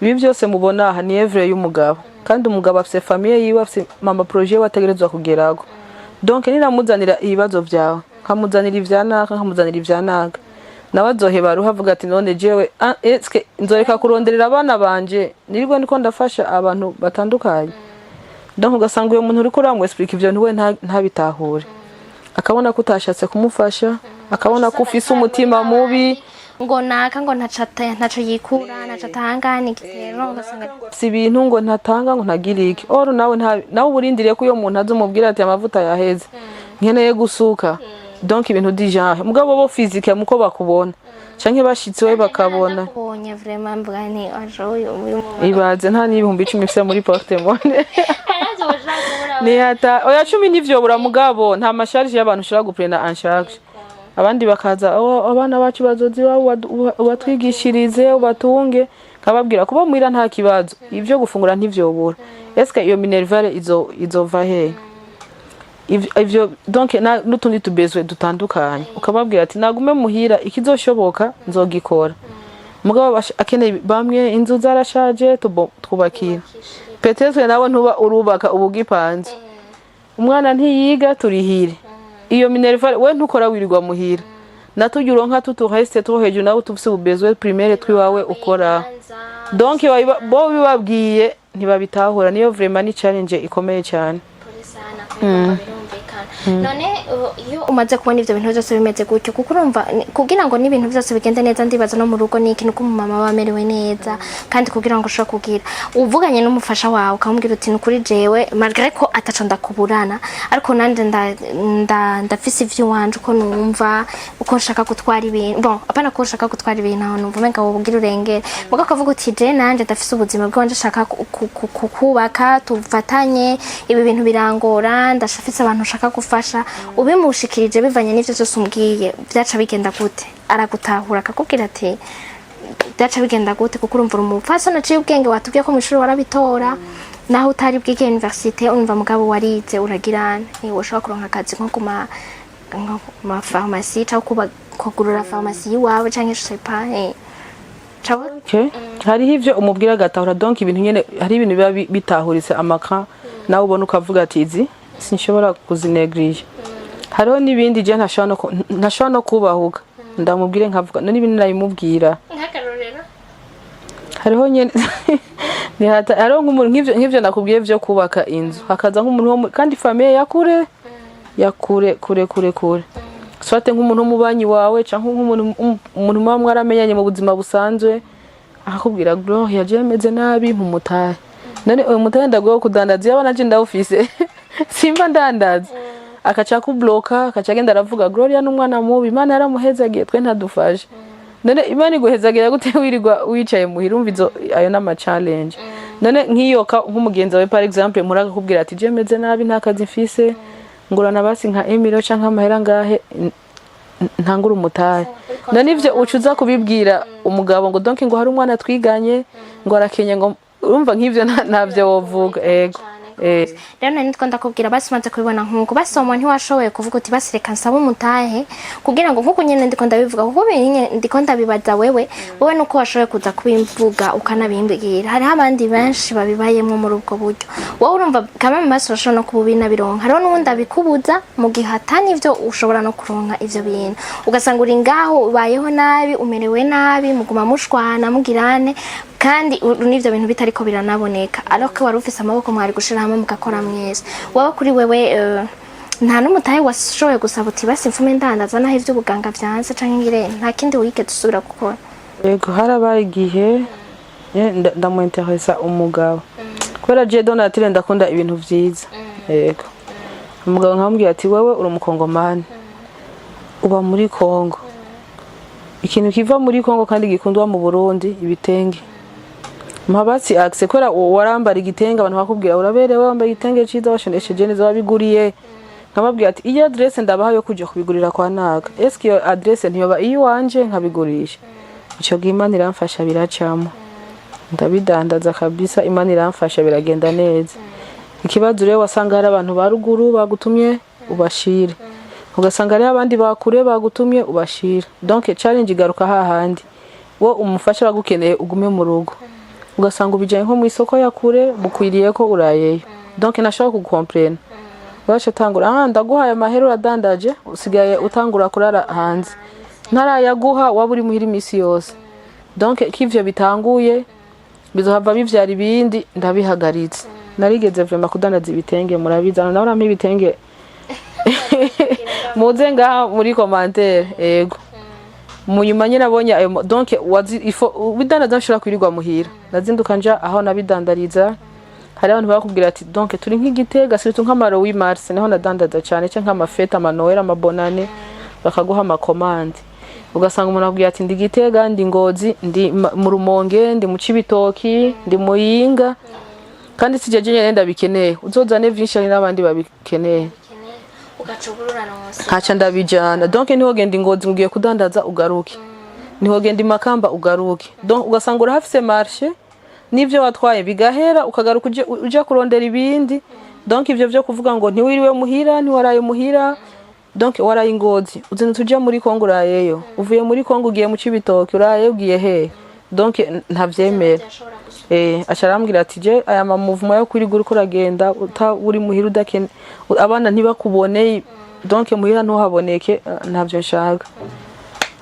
ibi byose mubona aha ni evre y'umugabo kandi umugabo afise famille yiwe afise mama projet wategerezwa kugerago donc ninamuzanira ibibazo byawe nkamuzanira ivyanaka nkamuzanira ivyanaka nabazohe baruha avuga ati none jewe eske nzoreka kuronderera abana banje nirirwe ndiko ndafasha abantu batandukanye donc ugasanga uyo muntu uri kuramwe explique ivyo ntuwe ntabitahure akabona ko utashatse kumufasha akabona ko ufise umutima mubi ngo naka ngo ntaco yikura nacatanga nikero ugasanga si ibintu ngo ntatanga ngo ntagirike oro nawe urindiriye ko uyo muntu azomubwira ati amavuta yaheze nkeneye gusuka donc ibintu déjà mugabo bo physique muko bakubona canke bashitse we bakabona bonye vraiment mbwani ajo ibaze nta n'ibihumbi 10 mfise muri porte-monnaie ni hata oya 10 nivyo bura mugabo nta masharge y'abantu ushobora guprena en charge abandi bakaza abana bacu bazozi watwigishirize ubatunge kababwira kuba mwira nta kibazo ivyo gufungura ntivyobura eske iyo minervale izova he ivyo donc n'utundi tubezwe dutandukanye ukababwira ati nagume muhira ikizoshoboka nzogikora mugabo akeneye bamwe inzu zarashaje twubakira petetre nawe ntuba urubaka ubugipanze umwana ntiyiga turihire iyo minervale we ntukora wirirwa muhira natujuro nka tutureste two hejuru nawe tufise ubezwe primaire twiwawe ukora donc bo bibabwiye ntibabitahura niyo vraiment ni challenge ikomeye cyane none iyo umaze kubona ivyo bintu byose bimeze gutyo kuko urumva kugira ngo n'ibintu byose bigende neza ndibaza no mu rugo niki nuko mama bamerewe neza kandi kugira ngo ushaka kugira uvuganye n'umufasha wawe ukamubwira uti nukuri jewe malgré ko ataca ndakuburana ariko nande ndafise ivyo wanje uko numva uko nshaka gutwara ibintu bon apana ko nshaka gutwara ibintu aho numva menga wobwira urengere muga kavuga uti je nanje ndafise ubuzima bwanje nshaka kubaka tufatanye ibi bintu birangora ndashafise abantu nshaka gufasha ubimushikirije bivanye n'ivyo byose umbwiye byaca bigenda gute aragutahura akakubwira ati byaca bigenda gute kuko urumva umufasha naciye ubwenge watubwiye ko mu ishuri warabitora naho utari bwige universite umva mugabo warize uragirana woshobora kuronka akazi nko kuma pharmacie cyangwa kugurura pharmacie yiwawe cyangwa je sais pas okay. Hari ivyo umubwira gatahura donc ibintu nyene hari ibintu biba bitahuritse amaka nawe ubona ukavuga ati izi sinshobora kuzinegrije. Hariho nibindi je ntashobora no kubahuka ndamubwire nkavuga none ibintu nayimubwira hariho nyene ni hata hariho nk'umuntu nk'ivyo nakubwiye vyo kubaka inzu hakaza nk'umuntu kandi famille yakure swate nk'umuntu w'umubanyi wawe canke nk'umuntu mwaramenyanye mu buzima busanzwe akakubwira Gloria yaje meze nabi mpumutahe none uyu mutahe ndagoye kudandaza yabana je ndawufise simba ndandaza akaca kubloka akaca agenda aravuga Gloria n'umwana mubi Imana yaramuhezagiye twe ntadufashe none Imana iguhezagira gute wirirwa wicaye muhira umva izo ayo nama challenge none nkiyoka nk'umugenzi wawe par exemple muraga kubwira ati je meze nabi nta kazi mfise ngorana basi nka Emilio canke amahera ngahe ntangura umutahe none ivyo ucuza kubibwira umugabo ngo donc ngo hari umwana twiganye ngo arakenye ngo urumva nk'ivyo ntavyo wovuga ego rero nitwo ndakubwira basi maze kubibona nkuko basomwa ntiwashoboye kuvuga uti basi reka nsaba umutahe kugira ngo nkuko nyene ndiko ndabivuga kuko ndiko ndabibaza wewe nuko washoboye kuza kubimvuga ukanabimbwira hari abandi benshi babibayemwe muri ubwo buryo wowe urumva kama mu maso no kububina bironka hariho n'undi abikubuza mu gihe atani ivyo ushobora no kuronka ivyo bintu ugasanga uri ngaho ubayeho nabi umerewe nabi muguma mushwana mugirane kandi n'ivyo bintu bitariko biranaboneka ariko wari ufise amaboko mwari gushira hamwe mugakora mwese wowe kuri wewe nta n'umutahe washoboye gusaba uti basi mfume ndandaza naho ivyo ubuganga vyanse canke ngire nta kindi wige dusubira gukora yego harabaye igihe ndamuinteresa umugabo kubera je donatire ndakunda ibintu vyiza yego umugabo nkamubwira ati wewe uri umukongomani uba muri Kongo ikintu kiva muri Kongo kandi gikundwa mu Burundi ibitenge mabasi akse kora warambara igitenge abantu bakubwira uraberewe wambaye igitenge ciza washonesheje neza wabiguriye nkamabwira ati iyo adresse ndabaha yo kuja kubigurira kwa naga eske iyo adresse ntiyoba iyo wanje nkabigurisha ico Imana iramfasha biracamo ndabidandaza kabisa Imana iramfasha biragenda neza ikibazo rero wasanga hari abantu baruguru bagutumye ubashire ugasanga ari abandi bakure bagutumye ubashira donc challenge igaruka hahandi wo umufasha bagukeneye ugume mu rugo ugasanga ubijaye nko mu isoko yakure bukwiriye ko urayeyo donc nashaka kukomprena wacha tangura ndaguhaye amahero uradandaje usigaye utangura kurara hanze ntarayaguha waburi muhira imisi yose donc kivyo bitanguye bizohava bivyara ibindi ndabihagaritse narigeze vraiment kudandaza ibitenge murabizana naho rampa ibitenge muze ngaha muri commentaire ego munyuma nyine abonye ayo donc wazi bidandaza nshobora kwirirwa muhira nazinduka nja aho nabidandariza hari abantu bakubwira ati donc turi nk'igitega siritu nk'amaro w'Mars naho nadandaza cyane cyangwa amafeta amanoera amabonane bakaguha amakomande ugasanga umuntu abwiye ati ndi Gitega ndi Ngozi ndi mu Rumonge ndi mu Cibitoki ndi Muyinga kandi sijeje nyene ndabikeneye uzozane vyinshi n'abandi babikeneye kaca ndabijana donc niho genda Ngozi ngiye kudandaza ugaruke niho genda Makamba ugaruke donc ugasanga urahafise marché nivyo watwaye bigahera ukagaruka uje kurondera ibindi donc ivyo vyo kuvuga ngo ntiwiriwe muhira ntiwaraye muhira donc waraye Ngozi uzina tujya muri Kongo urayeyo uvuye muri Kongo ugiye mu Cibitoki uraye ugiye he donc ntavyemera asharambwira ati je aya movement yo kuri guru kuragenda uri muhira udakene abana ntibakuboneye donc muhira ntuhaboneke ntavyo nshaka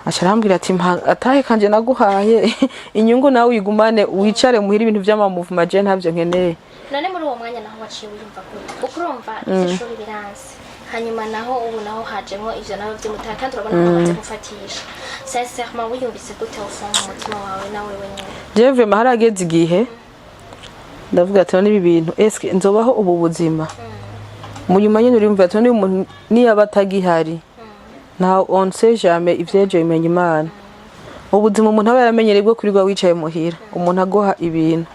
asharambwira ati atahe kanje naguhaye inyungu nawe uyigumane wicare muhira ibintu vy'ama movement je ntavyo nkeneye none muri uwo mwanya naho waciye uyumva ko ukurumva ishuri biranse hanyuma naho ubu naho hajemo ivyo naho vy'umutaka kandi urabona ko bamaze gufatisha sincèrement wiyumvise gute ufunga umutima wawe nawe wenyine je vraiment harageze igihe ndavuga ati none ibi bintu eske nzobaho ubu buzima munyuma nyine urumva ati none umuntu niyaba atagihari nta on sait jamais ivyejo imenya Imana ubuzima umuntu aba yaramenyereye bwo kurirwa wicaye muhira umuntu agoha ibintu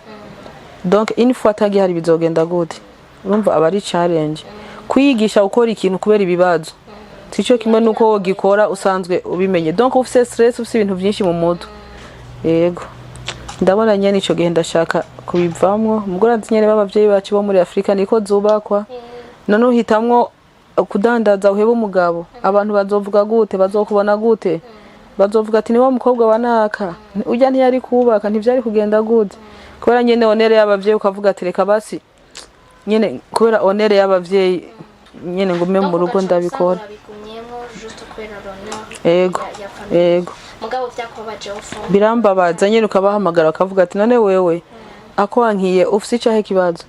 donc une fois atagihari bizogenda gute urumva aba ari challenge kwiyigisha ukora ikintu kubera ibibazo sico kimwe nuko wogikora usanzwe ubimenye donc ufise stress ufise ibintu byinshi mu mutwe yego ndabona nyene ico gihe ndashaka kubivamwo umugore azi nyene b'abavyeyi bacu bo muri Afrika niko zubakwa none uhitamwo kudandaza uheba umugabo abantu bazovuga gute bazokubona gute bazovuga ati ni wa mukobwa wanaka ujya ntiyari kubaka ntivyari kugenda gute kubera nyene onere y'abavyeyi ukavuga ati reka basi nyene kubera onere y'abavyeyi nyene ngume mu rugo ndabikora ego mugabo byakobaje ofu birambabaza nyene ukabahamagara bakavuga ati none wewe ako wankiye ufise icahe kibazo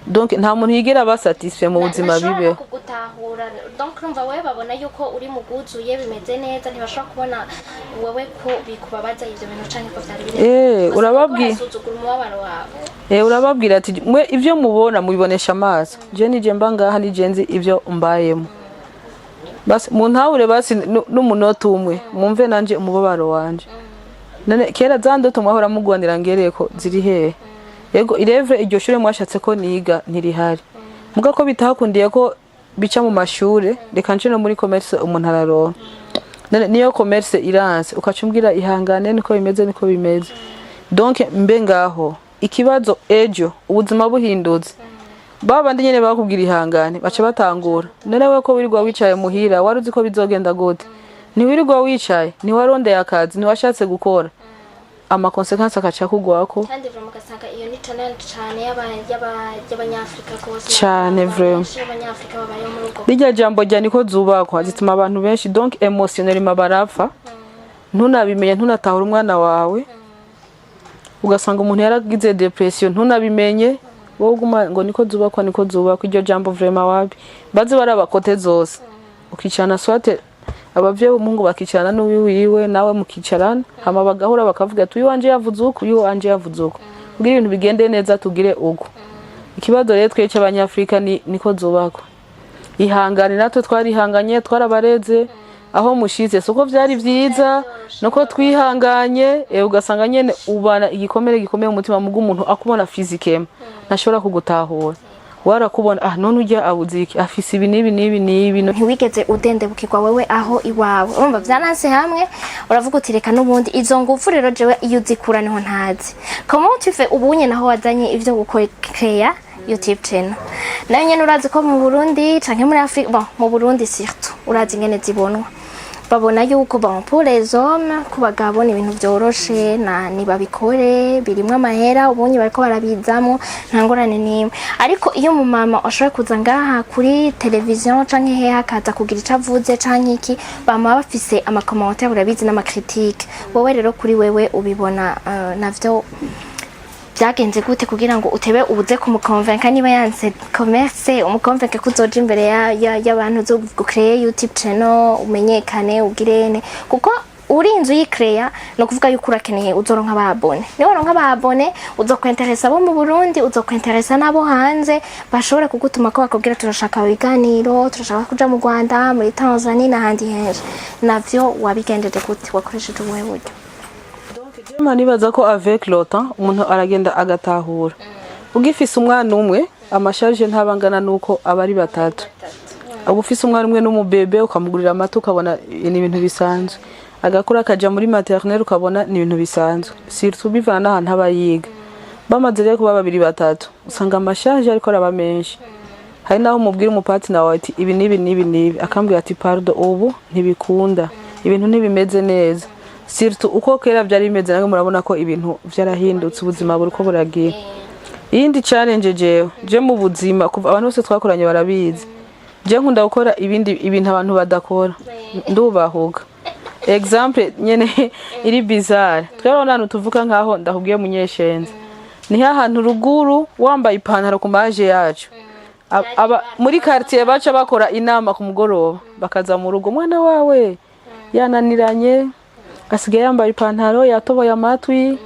donc nta muntu yigera basatisfait mu buzima bibe kugutahura donc numva wewe babona yuko uri muguzuye bimeze neza ntibashobora kubona wewe ko bikubabaza ivyo bintu canke ko vyari bire urababwira urababwira ati mwe ivyo mubona mubibonesha amaso je nije mba ngaha nije nzi ivyo mbayemo basi muntahure basi n'umunota umwe mwumve nanje umubabaro wanje none kera zandoto mwahora mugwanira ngereko ziri hehe yego irevre iryo shure mwashatse ko niga ntirihari muga ko bitakundiye ko bica mu mashure reka nje no muri commerce umuntu araronka none niyo commerce iranse ukacumbwira ihangane niko bimeze niko bimeze donc mbe ngaho ikibazo ejo ubuzima buhindutse baba ndi nyene bakubwira ihangane bace batangura none we ko wirirwa wicaye muhira waruzi ko bizogenda gute ni wirirwa wicaye ni warondeye akazi ni washatse gukora ama consequence akaca kugwako kandi vraiment ugasanga iyo ni talent cyane y'abanyafrika kose cyane vraiment y'abanyafrika babaye mu rugo bijya jambo jya niko zubakwa zituma abantu benshi donc emotionnellement barapfa ntunabimenye ntunatahura umwana wawe ugasanga umuntu yaragize depression ntunabimenye wowe guma ngo niko zubakwa iryo jambo vraiment wabi baze barabakote zose ukicana swate abavyeyi umungu bakicana n'uwiwe nawe mukicarana hama bagahura bakavuga ati uyu wanje yavuze uko uyu wanje yavuze uko kugira ibintu bigende neza tugire uko ikibazo rero twece abanyafrika niko zubakwa ihangane natwe twarihanganye twarabareze aho mushize soko vyari vyiza nuko twihanganye ugasanga nyene ubana igikomere gikomeye mu mutima mugu umuntu akubona physiquement ntashobora kugutahura warakubona none ujya abuziki afise ibi nibi ntiwigeze udendebukirwa wewe aho iwawe urumva vyananse hamwe uravuga uti reka nubundi izo ngufu rero jewe iyo uzikura niho ntazi comment tu fais ubunye naho wazanye ivyo gukoreya YouTube channel nayo nyene urazi ko mu Burundi canke muri Afrika bon mu Burundi surtout urazi ngene zibonwa babona yuko bon pour les hommes ku bagabo ni ibintu byoroshe na nibabikore birimwe amahera ubunye bariko barabizamo ntangorane nimwe ariko iyo mu mama ashobora kuza ngaha kuri television canke he hakaza kugira icavuze canke iki bama bafise ama commentaire urabizi n'ama critique wowe rero kuri wewe ubibona navyo byagenze gute kugira ngo utebe ubuze kumukonvenka niba yanse commerce umukonvenke kuzoja imbere y'abantu zo gucreate YouTube channel umenyekane ugirene kuko uri inzu y'icrea no kuvuga yuko urakeneye uzoronka ababone niba uronka ababone uzokwenteresa abo mu Burundi uzokwenteresa nabo hanze bashobora kugutuma ko bakubwira turashaka ibiganiro turashaka kuja mu Rwanda muri Tanzania n'ahandi henshi navyo wabigendeje gute wakoresheje ubuhe buryo nibaza ko avec le temps umuntu aragenda agatahura ugifise umwana umwe amasharge ntabangana nuko abari batatu ugufise umwana umwe n'umubebe ukamugurira amata ukabona ni ibintu bisanzwe agakura akaja muri maternelle ukabona ni ibintu bisanzwe surtout bivana n'ahantu abayiga bamaze rero kuba babiri batatu usanga amasharge ariko araba menshi hari naho umubwira umupatsi nawe ati ibi nibi akambwira ati pardon ubu ntibikunda ibintu ntibimeze neza surtout uko kera byari bimeze nange murabona ko ibintu vyarahindutse ubuzima buri ko buragiye iyindi challenge je mu buzima kuva abantu bose twakoranye barabizi je nkunda gukora ibintu abantu badakora ndubahuga exemple nyene iri bizarre twabona abantu tuvuka nkaho ndahubwiye munyeshenze ni hahantu ruguru wambaye ipantaro ku maje yacu muri quartier baca bakora inama ku mugoroba bakaza mu rugo mwana wawe yananiranye asigaye yambaye ipantaro yatoboye amatwi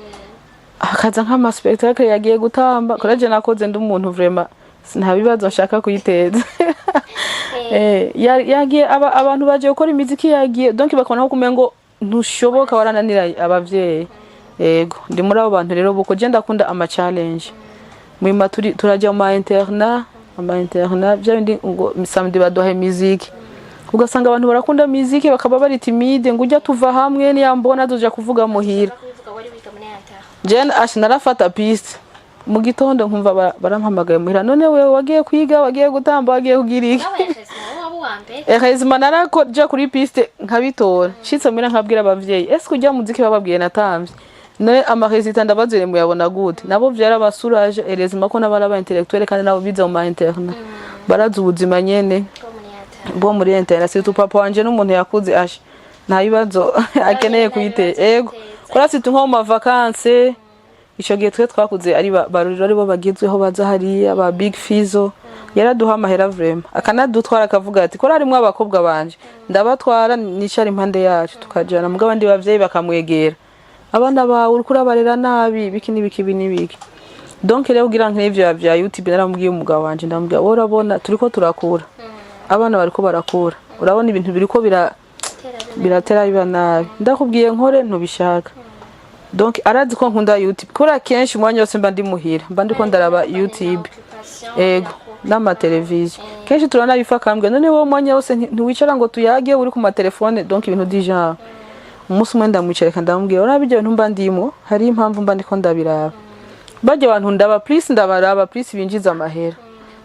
akaza nk'ama spectacle yagiye gutamba koraje nakoze ndi umuntu vraiment nta bibazo nshaka kuyiteza yagiye abantu baje gukora imiziki yagiye donc bakona ko kumengo ntushoboka warananira abavyeyi yego ndi muri abo bantu rero buko je ndakunda ama challenge mwima turajya mu internat bya bindi ngo samedi badohe muziki ugasanga abantu barakunda muziki bakaba bari timide ngo ujya tuva hamwe ni yambona tuja kuvuga muhira Jen narafata piste mu gitondo nkumva barampamagaye muhira, none wewe wagiye kwiga, wagiye gutamba, wagiye kugira iki? Hezima narakoja kuri piste nkabitora shitse muhira nkabwira abavyeyi ese kujya muziki bababwiye natamvye ne amaresita ndabazire muyabona gute, nabo vyarabasuraje erezima ko nabara intellectuel kandi nabo biza mu interna baraza ubuzima nyene bo muri interna. Si tu papa wanje n'umuntu yakuze ashe nta bibazo akeneye kwite ego kurasi tu nko mu vacances. Ico gihe twe twakuze ari baruriro ari bo bagizweho baza hariya ba big fizo yaraduha amahera vrema akanadutwara akavuga ati ko arimwe abakobwa banje ndabatwara nicari impande yacu tukajana mugabo ndi bavyeyi bakamwegera abana bawe uriko urabarera nabi biki nibiki. Donc rero ugira nk'ivyo vya YouTube naramubwiye umugabo wanje ndamubwira urabona turiko turakura abana bariko barakura urabona ibintu biriko biratera biba nabi ndakubwiye nkore ntubishaka. Donc arazi ko nkunda YouTube kora kenshi umwanya wose mba ndi muhira mba ndiko ndaraba YouTube ego n'ama televiziyo kenshi turana bifa kambwe none wowe umwanya wose ntiwicara ngo tuyage uri ku matelefone. Donc ibintu dija umunsi umwe ndamwicareka ndamubwira urabije ibintu mba ndimo hari impamvu mba ndiko ndabiraba baje abantu ndaba please ndabaraba please binjiza amahera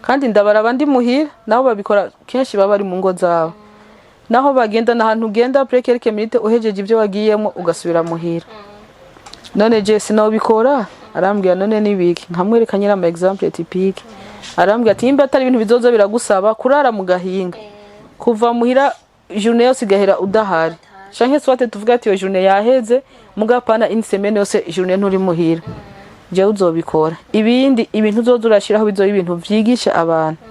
kandi ndabaraba ndi muhira nabo babikora kenshi baba ari mu ngo zabo naho bagenda nahantu ugenda après quelques minutes uhejeje ibyo wagiyemo ugasubira muhira. None je sinabikora arambwira none nibiki nkamwereka nyira ama example typique arambwira ati imba atari ibintu bizoza biragusaba kurara mu gahinga kuva muhira journée yose igahera udahari canke swate tuvuga ati yo journée yaheze mugapana une semaine yose journée nturi muhira je uzobikora. Ibindi ibintu uzoza urashiraho bizoba ibintu vyigisha abantu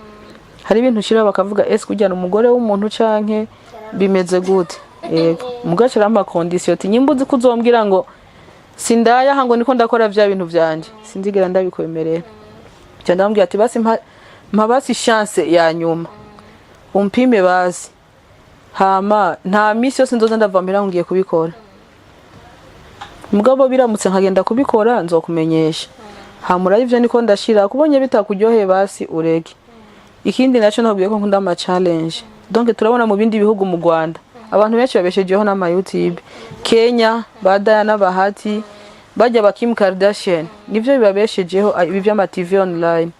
hari ibintu ushira bakavuga ese kujyana umugore w'umuntu canke bimeze gute yego mugashira ama condition ati nyimbuzi kuzombwira ngo sindaya hango niko ndakora vya bintu vyanje sinzigera ndabikwemerera cyo ndambwira ati basi mpabasi chance ya nyuma umpime basi hama nta misi yose nzoza ndavamira ngiye kubikora mugabo biramutse nkagenda kubikora nzokumenyesha hamura ivyo niko ndashira kubonye bitakuryoheye basi urege. Ikindi naco nabwiye ko nkunda ama challenge. Donc turabona mu bindi bihugu mu Rwanda abantu benshi babeshejeho n'ama YouTube Kenya badaya Bahati bajya ba Kim Kardashian nivyo bibabeshejeho ibi vy'ama TV online.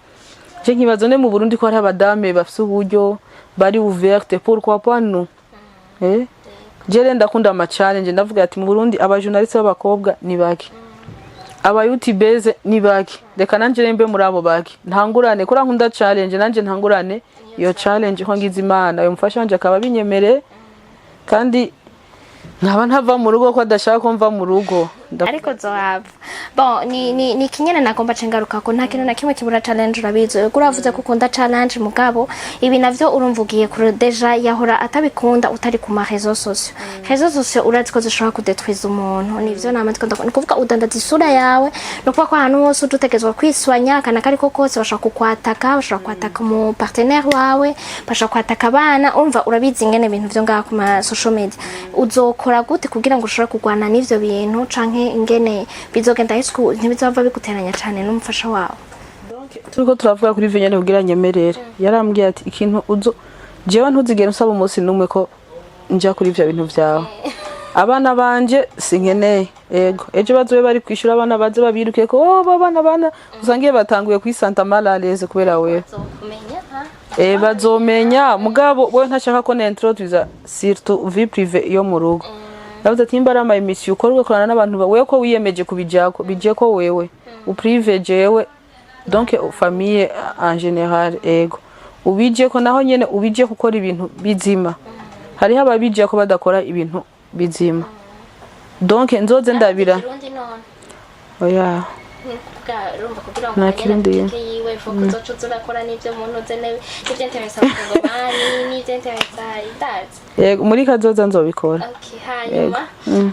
Je nkibazo ne mu Burundi ko hari abadame bafise uburyo bari ouverte pourquoi pas nous jere ndakunda ama challenge ndavuga ati mu Burundi aba journaliste b'abakobwa ni baki aba YouTubers ni baki reka nanje rembe muri abo baki ntangurane kora nkunda challenge nanje ntangurane iyo challenge ko ngize Imana yo mfasha nje akaba binyemere kandi nkaba ntava mu rugo ko adashaka ko mva mu rugo ariko zohava bon ni kinyene nagomba cengaruka ko nta kintu na kimwe kibura challenge urabizo uravuze ko ukunda challenge mugabo ibi navyo urumvugiye kuri deja yahora atabikunda utari ku ma réseaux sociaux urazi ko zishobora kudetwiza umuntu nivyo namatiko ndakora kuvuga udandaza isura yawe no kuba ko hano hose udutegezwa kwiswanya kana kariko kose bashaka kukwataka bashaka kwataka mu partenaire wawe bashaka kwataka abana urumva urabizi ingene ibintu vyo ngaha ku ma social media uzokora gute kugira ngo ushobore kugwana n'ivyo bintu canke ingene bizogenda hisku ntibizava biguteranya cyane n'umufasha wawe. Turiko turavuga kuri vinyene kugira nyemerere yarambwiye ati ikintu uzo jewe ntuzigera usaba umunsi numwe ko nja kuri ivyo bintu vyawe abana banje sinkeneye ego ejo bazobe bari kwishura abana baze babiruke ko abana usangiye batanguye kwisanta malalaise kubera we bazomenya mugabo we ntashaka ko n'introduire surtout vie privée yo mu rugo ndavuze ati imbara ama emission ukorwe korana n'abantu bawe ko wiyemeje kubijako bije ko wewe uprive jewe donc famille en général ego ubije ko naho nyene ubije gukora ibintu bizima hari ababije ko badakora ibintu bizima donc nzoze ndabira oya nakirindi yiwe foko zoco zorakora n'ivyo muntu zene ivyo interesa ngo bani n'ivyo interesa idazi yego muri kazoza nzobikora. Okay hanyuma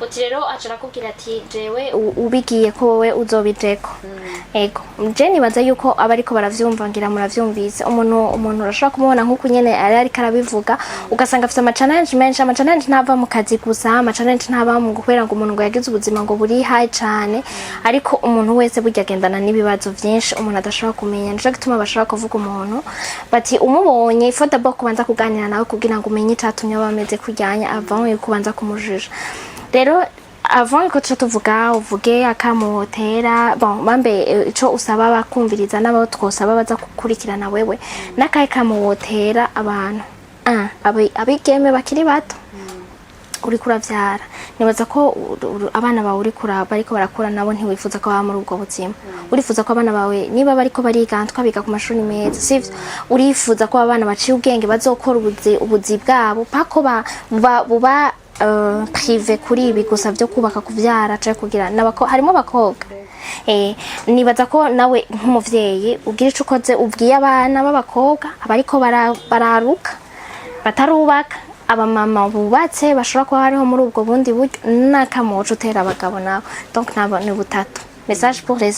uti rero acara kubwira ati jewe ubigiye ko wowe uzobijeko ego je nibaza yuko abariko baravyumva ngira muravyumvise umuntu urashaka kumubona nkuko nyene ari karabivuga ugasanga afite ama challenge menshi ama challenge ntava mu kazi gusa ama challenge ntaba mu gukwera ngo umuntu ngo yagize ubuzima ngo buri high cyane ariko umuntu wese burya agendana n'ibibazo byinshi umuntu adashobora kumenya nico gituma bashaka kuvuga umuntu bati umubonye ifoto bo kubanza kuganira nawe kugira ngo umenye itatumye bameze kujyanya avant yo kubanza kumujija rero avant ko tuvuga uvuge akamuhotera bon mambe ico usaba bakumviriza nabo twosaba baza kukurikirana wewe nakaye kamuhotera abantu abigeme bakiri bato uri kuravyara nibaza ko abana bawe uri kuraba ariko barakura nabo ntiwifuza ko baba muri ubwo buzima urifuza ko abana bawe niba bariko barigantwa biga ku mashuri meza sivyo urifuza ko abana baciye ubwenge bazokora ubuzi bwabo pako buba prive kuri ibi gusa byo kubaka kuvyara cyangwa kugira harimo abakobwa nibaza ko nawe nk'umuvyeyi ugira ico ukoze ubwiye abana b'abakobwa abariko bararuka batarubaka abamama bubatse bashobora kuba hariho muri ubwo bundi buryo nakamuco utera abagabo nabo donc nabo ni butatu message pour les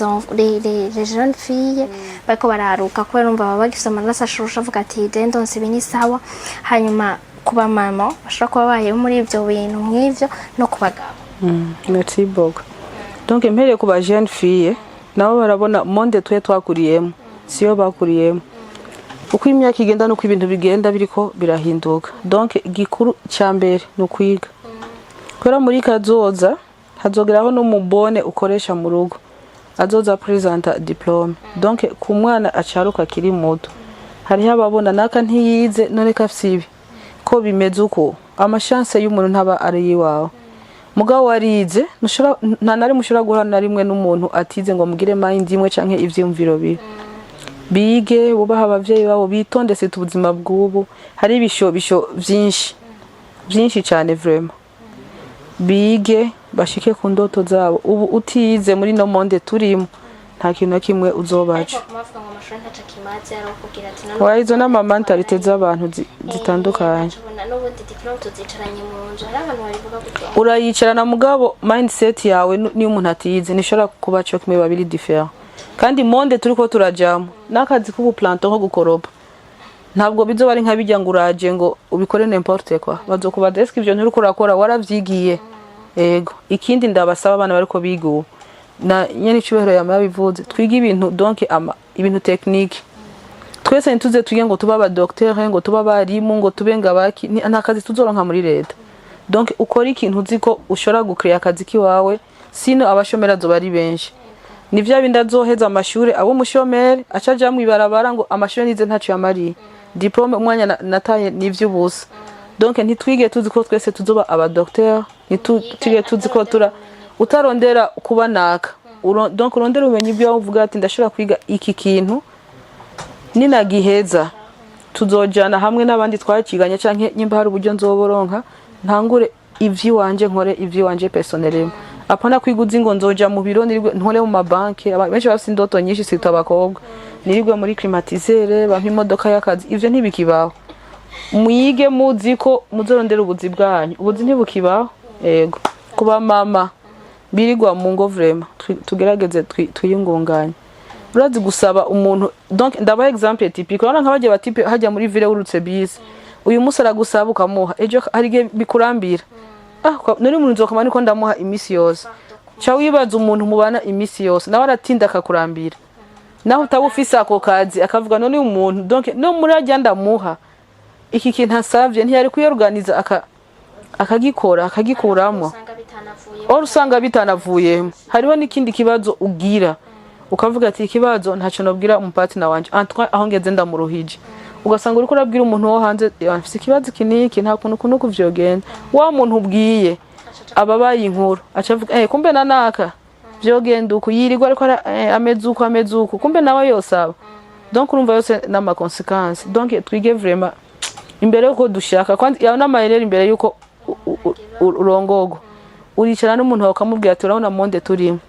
jeunes filles bariko bararuka kubera umva baba bagifite amaraso ashusha avuga ati ndonse bini sawa hanyuma kuba mama bashobora kuba bayeho muri ibyo bintu nk'ivyo no kubagabo merci beaucoup donc impere ku ba jeunes filles nabo barabona monde twakuriyemo siyo bakuriyemo uko imyaka igenda nuko ibintu bigenda biriko birahinduka donc igikuru cyambere no kwiga kora muri kazoza hazogeraho no mubone ukoresha mu rugo azoza presenta diplome donc ku mwana acaruka kiri muto hari ababona naka ntiyize none kafsibi ko bimeze uko amachance y'umuntu ntaba ari yiwawe mugabo warize nta nari mushura guhana rimwe n'umuntu atize ngo mugire mind imwe canke ivyumviro bibi bige bubaha abavyeyi babo bitondese ubuzima bw'ubu hari bisho byinshi cyane vraiment bige bashike ku ndoto zabo ubu utize muri no monde turimo nta kintu kimwe uzobaca waizo na mama mentalite z'abantu zitandukanye urayicarana mugabo mindset yawe ni umuntu atize nishobora kuba cyo kimwe babiri different kandi monde turiko turajamo nakazi kubu planto nko gukoropa ntabwo bizo bari nka bijya ngo uraje ngo ubikore n'importe quoi bazokuba desk ivyo nturi kurakora waravyigiye ego ikindi ndabasaba abana bariko biga na nyene cyubahiro yamabivuze twiga ibintu donc ibintu technique twese ntuze twige ngo tuba ba docteur ngo tuba barimu ngo tube ngabaki nakazi tuzoronka muri leta donc ukora ikintu uziko ushora gukreya akazi kiwawe sino abashomera zo bari benshi nivya binda zoheza amashure abo mushomere acaja mu ibarabara ngo amashure nize ntacu yamari diplome umwanya nataye nivyubusa donc ntitwige tuziko twese tuzoba aba docteur ntitwige tuziko utarondera kuba naka donc urondera umenye ibyo uvuga ati ndashobora kwiga iki kintu ninagiheza tuzojana hamwe n'abandi twakiganya canke nyimba hari uburyo nzoboronka ntangure ivyi wanje nkore ivyi wanje personnellement apana kwiguza ngo nzoja mu biro nirigwe ntore mu mabanke benshi bafite indoto nyinshi sita abakobwa nirigwe muri climatisere bampa imodoka y'akazi ivyo ntibikibaho muyige muziko muzorondera ubuzi bwanyu ubuzi ntibukibaho yego kuba mama birigwa mu ngo vraiment tugerageze twiyungunganye urazi gusaba umuntu donc ndaba exemple typique urana nkabaje batipe hajya muri ville urutse bise uyu musara gusaba ukamuha ejo harige bikurambira nari umuntu nzokama niko ndamuha imisi yose cha wibaza umuntu mubana imisi yose nawe aratinda akakurambira naho utabufise ako kazi akavuga none umuntu donc no muri ajya ndamuha iki kintu asavye ntiyari kuyorganiza akagikuramo usanga bitanavuyemo hariho n'ikindi kibazo ugira ukavuga ati ikibazo ntacyo nabwira umupartner wanje aho ngeze ndamuruhije ugasanga uri kurabwira umuntu wo hanze afite ikibazo kiniki nta kuntu kuno kuvyogenda wa muntu ubwiye ababaye inkuru acavuga kumbe nanaka vyogenda uko yirirwa ariko amezuko kumbe nawe yosaba donc urumva yose nama consequences donc twige vraiment imbere yuko dushaka kandi yawe n'amayerera imbere yuko urongogo uricara n'umuntu wakamubwira ati urabona monde turimo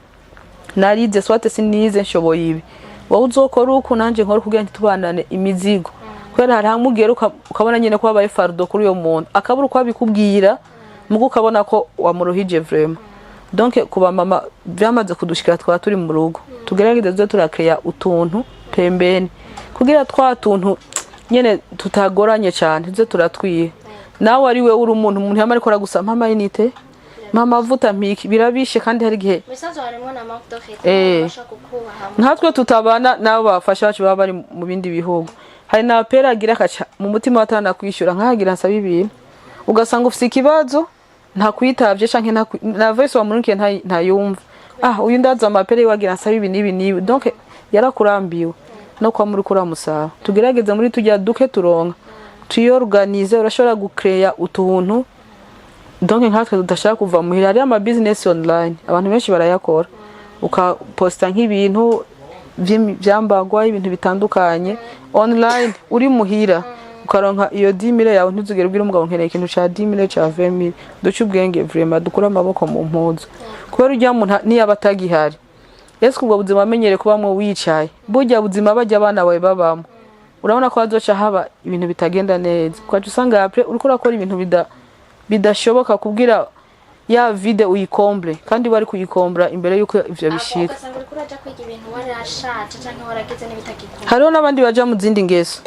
narize swate sinize nshoboye ibi wowe uzokora uko nanje nkora kugira ntitubanane imizigo kwera hari hamugera ukabona nyene ko babaye fardo kuri uyo muntu akabura uko abikubwira mugo ukabona ko wamuruhije vraiment donc kuba mama byamaze kudushikira twa turi mu rugo tugerageze turakreya utuntu pembeni kugira twatuntu nyene tutagoranye cyane tuze turatwiye nawe ari we uri umuntu yamari kora gusa mama inite mama vuta mpiki birabishe kandi hari gihe misazo harimo na mafdofete natwe tutabana nabo bafasha bacu baba bari mu bindi bihugu hari na pera agira kaca mu mutima watana kwishura nkagira nsaba ibintu ugasanga ufite ikibazo nta kwitavye canke na voice wa murundi ntayumva uyu ndaza amapere wagira nsaba ibi nibi donc yarakurambiwe no kwa muri kuramusaba tugerageze muri tujya duke turonka tuyorganize urashobora gucreate utuntu donc nkatwe tudashaka kuva muhira ari ama business online abantu benshi barayakora ukaposta nk'ibintu vyambagwa ibintu bitandukanye online uri muhira ukaronka iyo 10,000 yawe ntuzigere ubwira umugabo nkeneye ikintu ca 10,000 ca 20,000 duce ubwenge vraiment dukura amaboko mu mpuzu kubera ujya muntu niyo batagihari ese ubwo buzima amenyere kuba mu wicaye burya buzima bajya abana bawe babamo urabona ko azoca haba ibintu bitagenda neza kwacu usanga après uriko urakora ibintu bidashoboka kubwira ya vide uyikomble kandi bari kuyikombra imbere yuko ivyo bishika hariho n'abandi baja mu zindi ngeso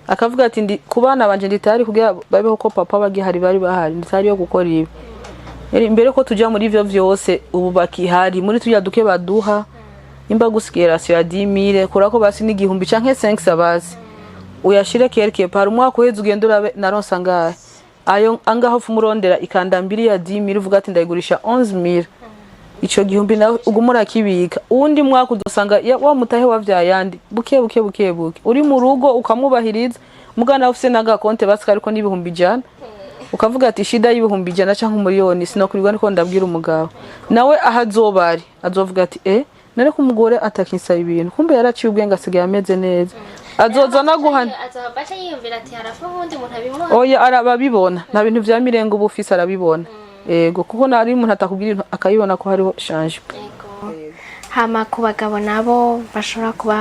akavuga ati ndi kubana banje nditari kugira babeho ko papa bagihari bari bahari nditari yo gukora ibi imbere ko tuja muri ivyo vyose ubu bakihari muri tujya duke baduha imba gusigerasiyo ya 10,000 kurako basi n'igihumbi canke 5 basi uyashire quelque part umwaka uheze ugenda urabe naronsa ngahe ayo angaho fumurondera ikanda mbiri ya 10,000 uvuga ati ndayigurisha 11,000 ico gihumbi nawe ugumura kibika undi mwaka udusanga wa mutahe wavyayandi buke uri mu rugo ukamubahiriza mugana ufise naga konte basika ariko n'ibihumbi jana ukavuga ati shida y'ibihumbi jana canke umuliyoni sinokurirwa niko ndabwira umugabo nawe ahazobari azovuga ati nare ko umugore atakinsa ibintu kumbe yaraciye ubwenga asigaye ameze neza azoza naguhana azabaca yiyumvira ati harafu ubundi umuntu abimuha oya arababibona nta bintu vya mirengo ubufise arabibona ego kuko nari umuntu atakubwira akayibona ko hariho change hama ku bagabo nabo bashobora kuba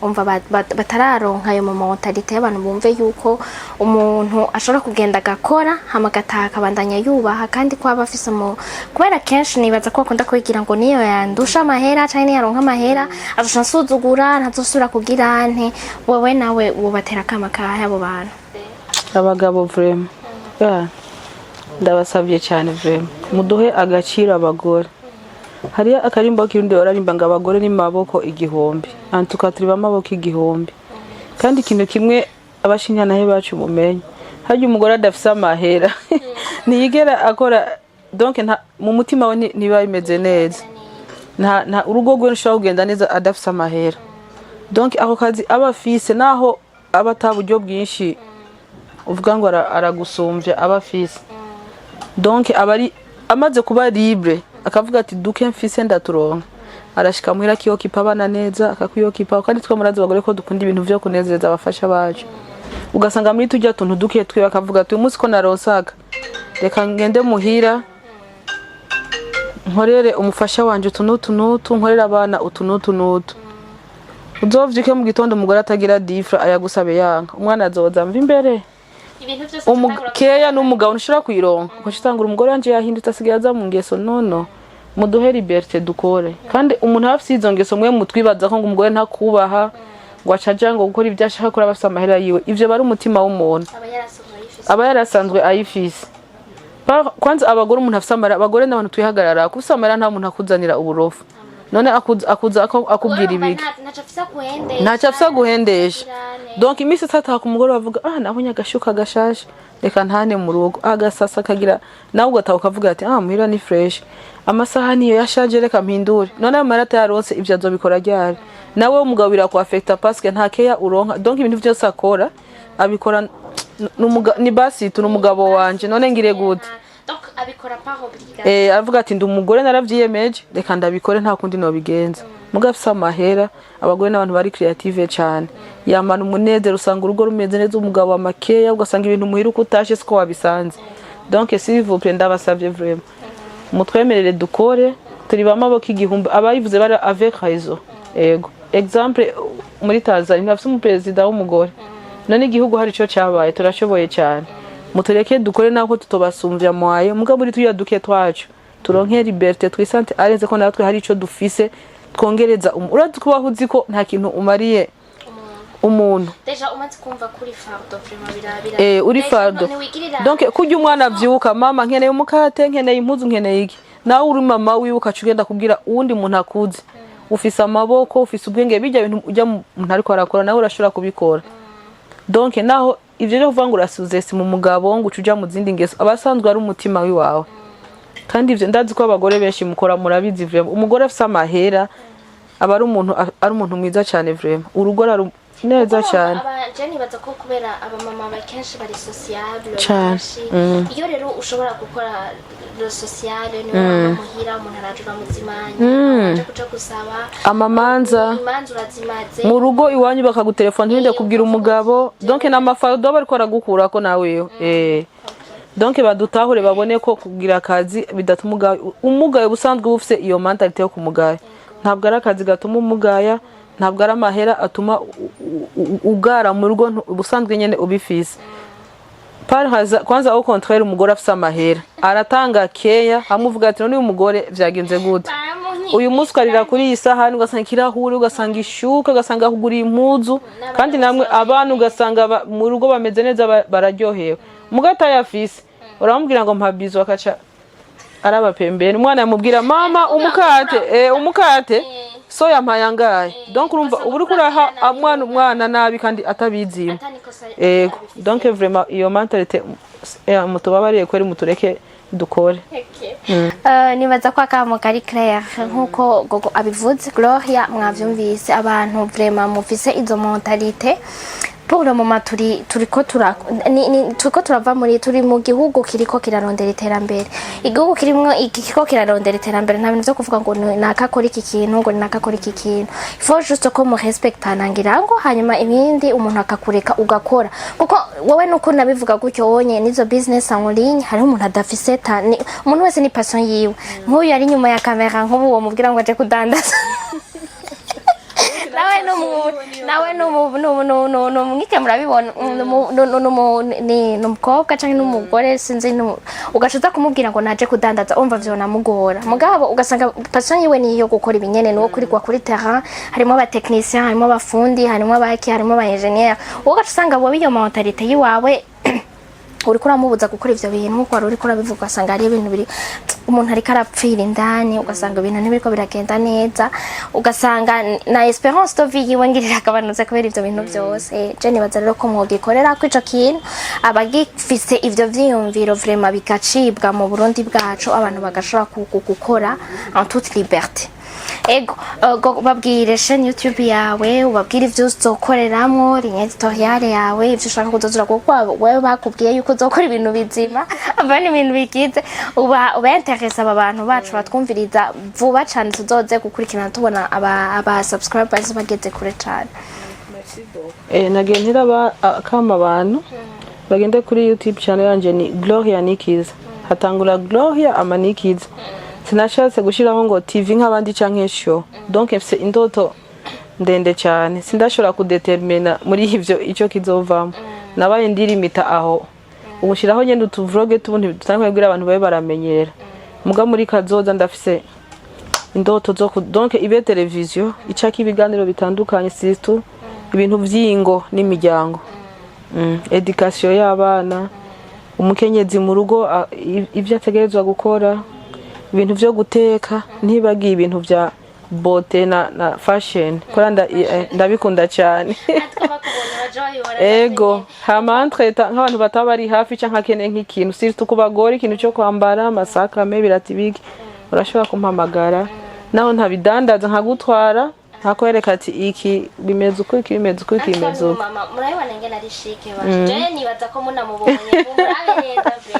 umva batararonka ayo mentalite y'abantu bumve yuko umuntu ashobora kugenda agakora hama gataha akabandanya yubaha kandi ko aba afise kubera kenshi nibaza ko akunda kwigira ngo niyo yandusha amahera cyane niyo yaronka amahera azosha nsuzugura ntazosubira kugira nte wowe nawe ubatera kama kahe abo bantu abagabo vraiment ndabasabye cyane vraiment muduhe agaciro abagore hariya akarimbo kirundi orarimba ngo abagore ni maboko igihombi antuka turi bamaboko igihombi kandi ikintu kimwe abashinyana he bacu mumenye haje umugore adafisa amahera niyigera akora donc mu mutima we niba imeze neza nta urugo rwe rushobora kugenda neza adafisa amahera donc ako kazi abafise naho abataburyo bwinshi uvuga ngo aragusumvya abafise donc abari amaze kuba libre akavuga ati duke mfise ndaturonka arashika muhira kiyokipa abana neza akakuyokipa kandi twa murazi bagore ko dukunda ibintu vyo kunezeza abafasha bacu ugasanga muri tujya tuntu duke twe bakavuga ati umunsi ko naronsaka reka ngende muhira nkorere umufasha wanje utunutu nkorera abana utunutu uzovyuke mu gitondo umugore atagira difra ayagusabe yanka umwana azoza mva imbere umukeya n'umugabo nshobora kuyironka ukashitangura umugore wanje yahindutse asigaye aza mu ngeso nono muduhe liberté dukore kandi umuntu afite izo ngeso mwe mutwibaza ko umugore ntakubaha ngo acaja ngo gukora ibyo ashaka kora bafite amahera yiwe ivyo bari umutima w'umuntu aba yarasanzwe ayifise kwanza abagore umuntu afite amahera abagore n'abantu twihagarara kufite amahera nta muntu akuzanira uburofu none akuza akubwira ibiki ntacafisa guhendesha donc imisi tata ku mugore bavuga nabonye agashuka gashashe reka ntane mu rugo agasasa kagira nawe ugataha ukavuga ati muhira ni fresh amasaha niyo yashaje reka mpindure none amarata yaronse ivyo azobikora ryari nawe umugabo birakuafecta parce que nta keya uronka donc ibintu vyose akora abikora ni basi tu n'umugabo wanje none ngire gute donc abikora par obligation avuga ati ndi umugore naravyiyemeje reka ndabikore nta kundi no bigenza mugafisa amahera abagore n'abantu bari creative cyane yamana umunezero usanga urugo rumeze neza umugabo amakeya ugasanga ibintu muhira uko utashe siko wabisanze donc s'il vous plaît ndabasavye vraiment mutwemerere dukore turi bamaboko igihumbi abayivuze bari avec raison ego exemple muri Tanzania bafite umuperezida w'umugore none igihugu hari cyo cyabaye turashoboye cyane mutureke dukore nako tutobasumvya mwaye mugabo muri tuya duke twacu turonke liberté twisante areze ko natwe hari ico dufise twongereza urati kubaho uziko nta kintu umariye umuntu deja umaze kumva kuri fardo vraiment birabira uri fardo donc kujya umwana avyuka mama nkeneye umukate nkeneye impuzu nkeneye iki nawe uri mama wibuka cugenda kubwira uwundi muntu akuze ufise amaboko ufise ubwenge bijya bintu ujya umuntu ariko arakora nawe urashobora kubikora donc naho ivyo ryo kuvuga ngo urasuzesi mu mugabo ngo ucuja mu zindi ngeso abasanzwe ari umutima wiwawe kandi ivyo ndazi ko abagore benshi mukora murabizi vraiment umugore afise amahera aba ari umuntu mwiza cyane vraiment urugo neza cyane abajeni baza ko kubera abamama bakenshi bari sociable benshi iyo rero ushobora gukora lo sociale ni muhira umuntu arajura muzimanya aje kuja gusaba amamanza urazimaze mu rugo iwanyu bakagutelefona ntinde kubwira umugabo donc n'amafardo bariko aragukurako nawe donc badutahure babone ko kugira akazi bidatuma umugaye busanzwe bufise iyo mentalite yo kumugaya ntabwo ari akazi gatuma umugaya ntabwo ari amahera atuma ugara mu rugo busanzwe nyene ubifise kwanza au contraire umugore afise amahera aratanga keya amuvuga ati none umugore vyagenze gute uyu munsi ukarira kuri iyi sahani ugasanga ikirahuri ugasanga ishuka ugasanga kugura impuzu kandi namwe abantu ugasanga mu rugo bameze neza bararyohewe mugata yafise uramubwira ngo mpabizo akaca araba pembeni umwana yamubwira mama umukate so yampayangaye donc urumva uburi kuraha umwana nabi kandi atabiziye donc vraiment iyo mentalite mutubabariye kweri mutureke dukore nibaza ko akamo kari clair nkuko gogo abivuze Gloria mwavyumvise abantu vraiment mufise izo mentalite pour le moment turiko turava muri turi mu gihugu kiriko kirarondera iterambere igihugu kirimo ikiko kirarondera iterambere nta bintu byo kuvuga ngo nakakora iki kintu ngo nakakora iki kintu faut juste ko mu respectana ngirango hanyuma ibindi umuntu akakureka ugakora kuko wowe nuko nabivuga gutyo wonye nizo business en ligne hari umuntu adafise umuntu wese ni passion yiwe nk'uyu ari nyuma ya kamera nk'ubu uwo mubwira ngo aje kudandaza nawe no mwike murabibona ni umukobwa canke n'umugore sinzi ugashuza kumubwira ngo naje kudandaza umva vyo namugora mugabo ugasanga passion yiwe niyo gukora ibinyene no kurigwa kuri terrain harimo aba technicien harimo abafundi harimo abaki harimo aba engineer ugasanga bo biyo mentalite yiwawe uri kuramubuza gukora ivyo bintu nkuko wari uri kurabivuga asanga ari ibintu biri umuntu ari karapfira indani ugasanga ibintu ntibiriko biragenda neza ugasanga na esperance de vie yiwe ngirira akabanuze kubera ivyo bintu byose je nibaza rero ko mwogikorera ko ico kintu abagifise ivyo vyiyumviro vraiment bigacibwa mu Burundi bwacu abantu bagashobora gukora en toute liberté ego babwire chaîne YouTube yawe ubabwire ivyo uzokoreramo ligne editoriale yawe ivyo ushaka kuzozura kuko wewe bakubwiye yuko uzokora ibintu bizima abandi ibintu bikize uba interesa abantu bacu batwumviriza vuba cyane tuzoze gukurikirana tubona aba subscribers bageze kure cyane nagendera kama abantu bagende kuri YouTube channel yanje ni Gloria Nikiza hatangura Gloria Amanikiza sinashatse gushiraho ngo TV nk'abandi canke show donc mfise indoto ndende cyane sindashobora kudetermina muri ivyo ico kizovamo nabaye ndirimita aho ubushiraho nyende utuvloge tubundi tutanzwe kugira abantu babe baramenyera muga muri kazoza ndafise indoto zo donc ibe televiziyo icaka ibiganiro bitandukanye surtout ibintu vyingo n'imiryango education y'abana umukenyezi mu rugo ivyo ategerezwa gukora ibintu vyo guteka ntibagiye ibintu vya beauté na fashion kora ndabikunda cyane ego hama entreta nk'abantu batabari hafi canke akene nk'ikintu surtout kubagora ikintu cyo kwambara amasaka me biratibiki urashobora kumpamagara naho ntabidandaza nkagutwara ntakwereka ati iki bimeze uko iki bimeze uko iki bimeze uko mama murabibona ngena ari shike baje nibaza ko munamubonye murabe neza be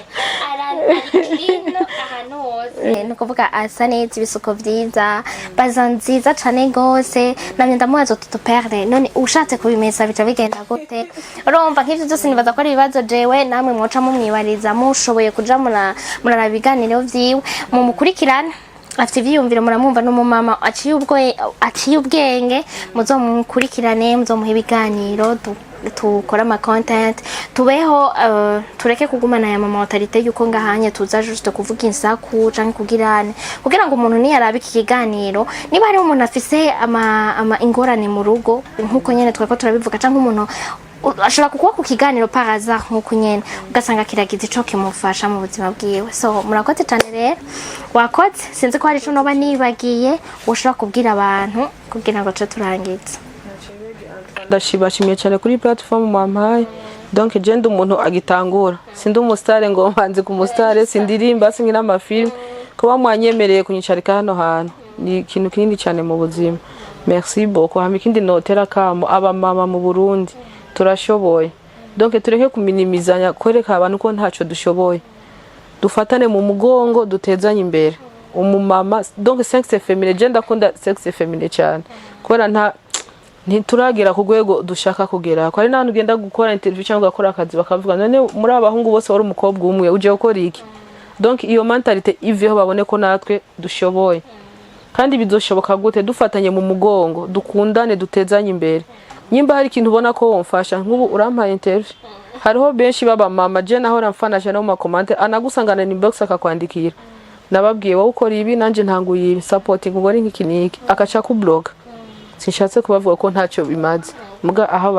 arikino ahantu hose no kuvuga asa neza ibisuko vyiza baza nziza cane gose namye ndamubaza tutuperde none ushatse kubimesa bica bigenda gute urumva nk'ivyo byose nibaza ko ari ibibazo jewe namwe mwoca mumwibariza mushoboye kuja murara biganiro vyiwe mu mukurikirana afite ivyiyumviro muramumva no mu mama aciye ubwenge muzomukurikirane muzomuha ibiganiro tukora ama content tubeho tureke kugumana ya mama mentalite yuko ngahanye tuza juste kuvuga insaku canke kugira ngo umuntu niyarabe iki kiganiro niba ari umuntu afise ama ingorane mu rugo nkuko nyene twako turabivuga canke umuntu ashobora kukuba ku kiganiro par hasard nkuko nyene ugasanga kiragize ico kimufasha mu buzima bwiwe so murakoze cyane rero wakoze sinzi ko hari ico noba nibagiye ushobora kubwira abantu kugira ngo turangize ndashimye cyane kuri platform mwampaye donc je ndi umuntu agitangura sindi umustare ngo mbanze ku mustare sindirimba sinkina amafilm kuba mwanyemereye kunyicarika hano hantu ni ikintu kinini cyane mu buzima. Merci beaucoup. Hama ikindi notera kamo aba mama mu Burundi turashoboye, donc tureke kuminimizanya kwereka abantu ko ntaco dushoboye, dufatane mu mugongo dutezanye imbere umumama. Donc sexe féminin je ndakunda sexe féminin cyane kubera ntituragira ku rwego dushaka kugera. Ko ari n'abantu ugenda gukora interview cyangwa gukora akazi bakavuga none muri abahungu bose wari umukobwa umwe uje gukora iki. Donc iyo mentalite ivyo babone ko natwe dushoboye, kandi bizoshoboka gute dufatanye mu mugongo dukundane dutezanye imbere. Nyimba hari ikintu ubona ko womfasha nk'ubu urampaye interview, hariho benshi baba mama je naho ramfanaje no mu comment anagusangana ni inbox akakwandikira nababwiye wowe ukora ibi nanje ntanguye ibi supporting ubwo ari nk'iki niki akaca ku blog. Sinshatse kubavuga ko ntacyo bimaze muga aho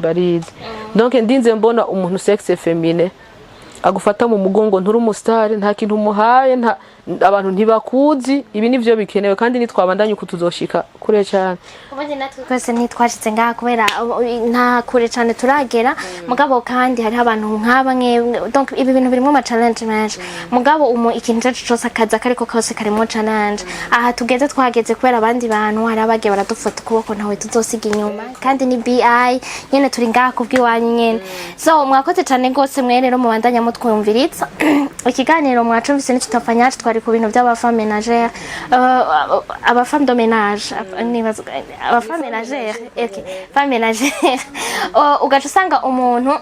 barize. Donc ndinze mbona umuntu sexe féminin agufata mu mugongo nturi umustari nta kintu umuhaye abantu ntibakuzi, ibi nivyo bikenewe kandi nitwabandanye kutuzoshika kure cyane. Ubundi natwe twese ntitwashitse ngaha kubera nta kure cyane turagera, mugabo kandi hari abantu nk'abamwe. Donc ibi bintu birimo ama challenge menshi, mugabo ikintu cyacu cyose akaza kariko kose karimo challenge. Aha tugeze twageze kubera abandi bantu hari abagiye baradufata ukuboko ntawe tuzosiga inyuma, kandi ni BI nyene turi ngaha kubwiwanyu nyene. So mwakoze cyane gose mwe rero mubandanya mutwumviritsa ikiganiro mwacumvise n'Tutafanyaje twari ku bintu by'abafemme ménagère, abafemme de ménage, abafemme ménagère, femme ménagère. Ugaca usanga umuntu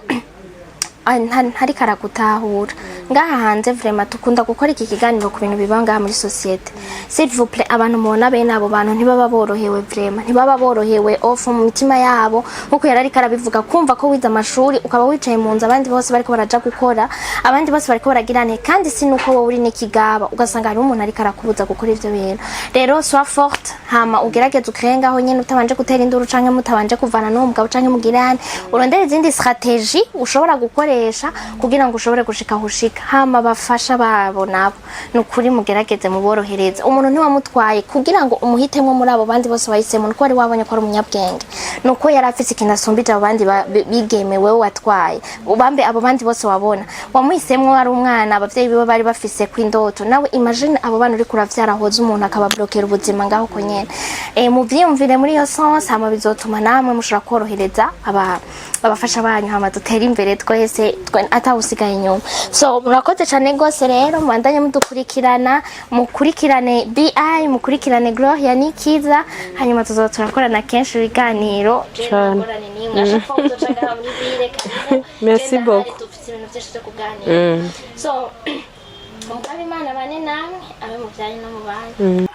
ntari karagutahura ngaha hanze. Vraiment tukunda gukora iki kiganiro ku bintu bibanga muri societe. S'il vous plaît abantu mubona bene abo bantu ntibaba borohewe, vraiment ntibaba borohewe off mu mitima yabo, nkuko yarari karabivuga kumva ko wiza amashuri ukaba wicaye mu nzu abandi bose bariko baraja gukora, abandi bose bariko baragirane, kandi si nuko wowe uri n'ikigaba ugasanga hari umuntu ari karakubuza gukora ivyo bintu. Rero sois forte, hama ugerageze ukrengaho nyene utabanje gutera induru canke mutabanje kuvana n'umugabo canke mugirane, urondere izindi strategie ushobora gukoresha kugira ngo ushobore gushika hushika. Hama bafasha babo nabo nukuri mugerageze muborohereza. Umuntu ntiwamutwaye kugira ngo umuhitemwe muri abo bandi bose wahisemo, nuko ari wabonye ko ari umunyabwenge, nuko yari afise ikintu asumbije abo bandi bigemewe watwaye. Ubambe abo bandi bose wabona wamuhisemwe ari umwana abavyeyi bibo bari bafise kwindoto, nawe imagine abo bana uri kuravyara hoza umuntu akabablockera ubuzima ngaho ko nyene. Muvyumvire muri yo sens, hama bizotuma namwe mushobora korohereza abafasha banyu, hama dutera imbere twese atawusigaye inyuma. So murakoze cyane gose rero mwandanye mudukurikirana, mukurikirane BI, mukurikirane Gloria Nikiza, hanyuma tuzotrakorana kenshi ibiganiro. Merci beaucoup. So mugabe Imana bane namwe abe muvyaye no mu bandi.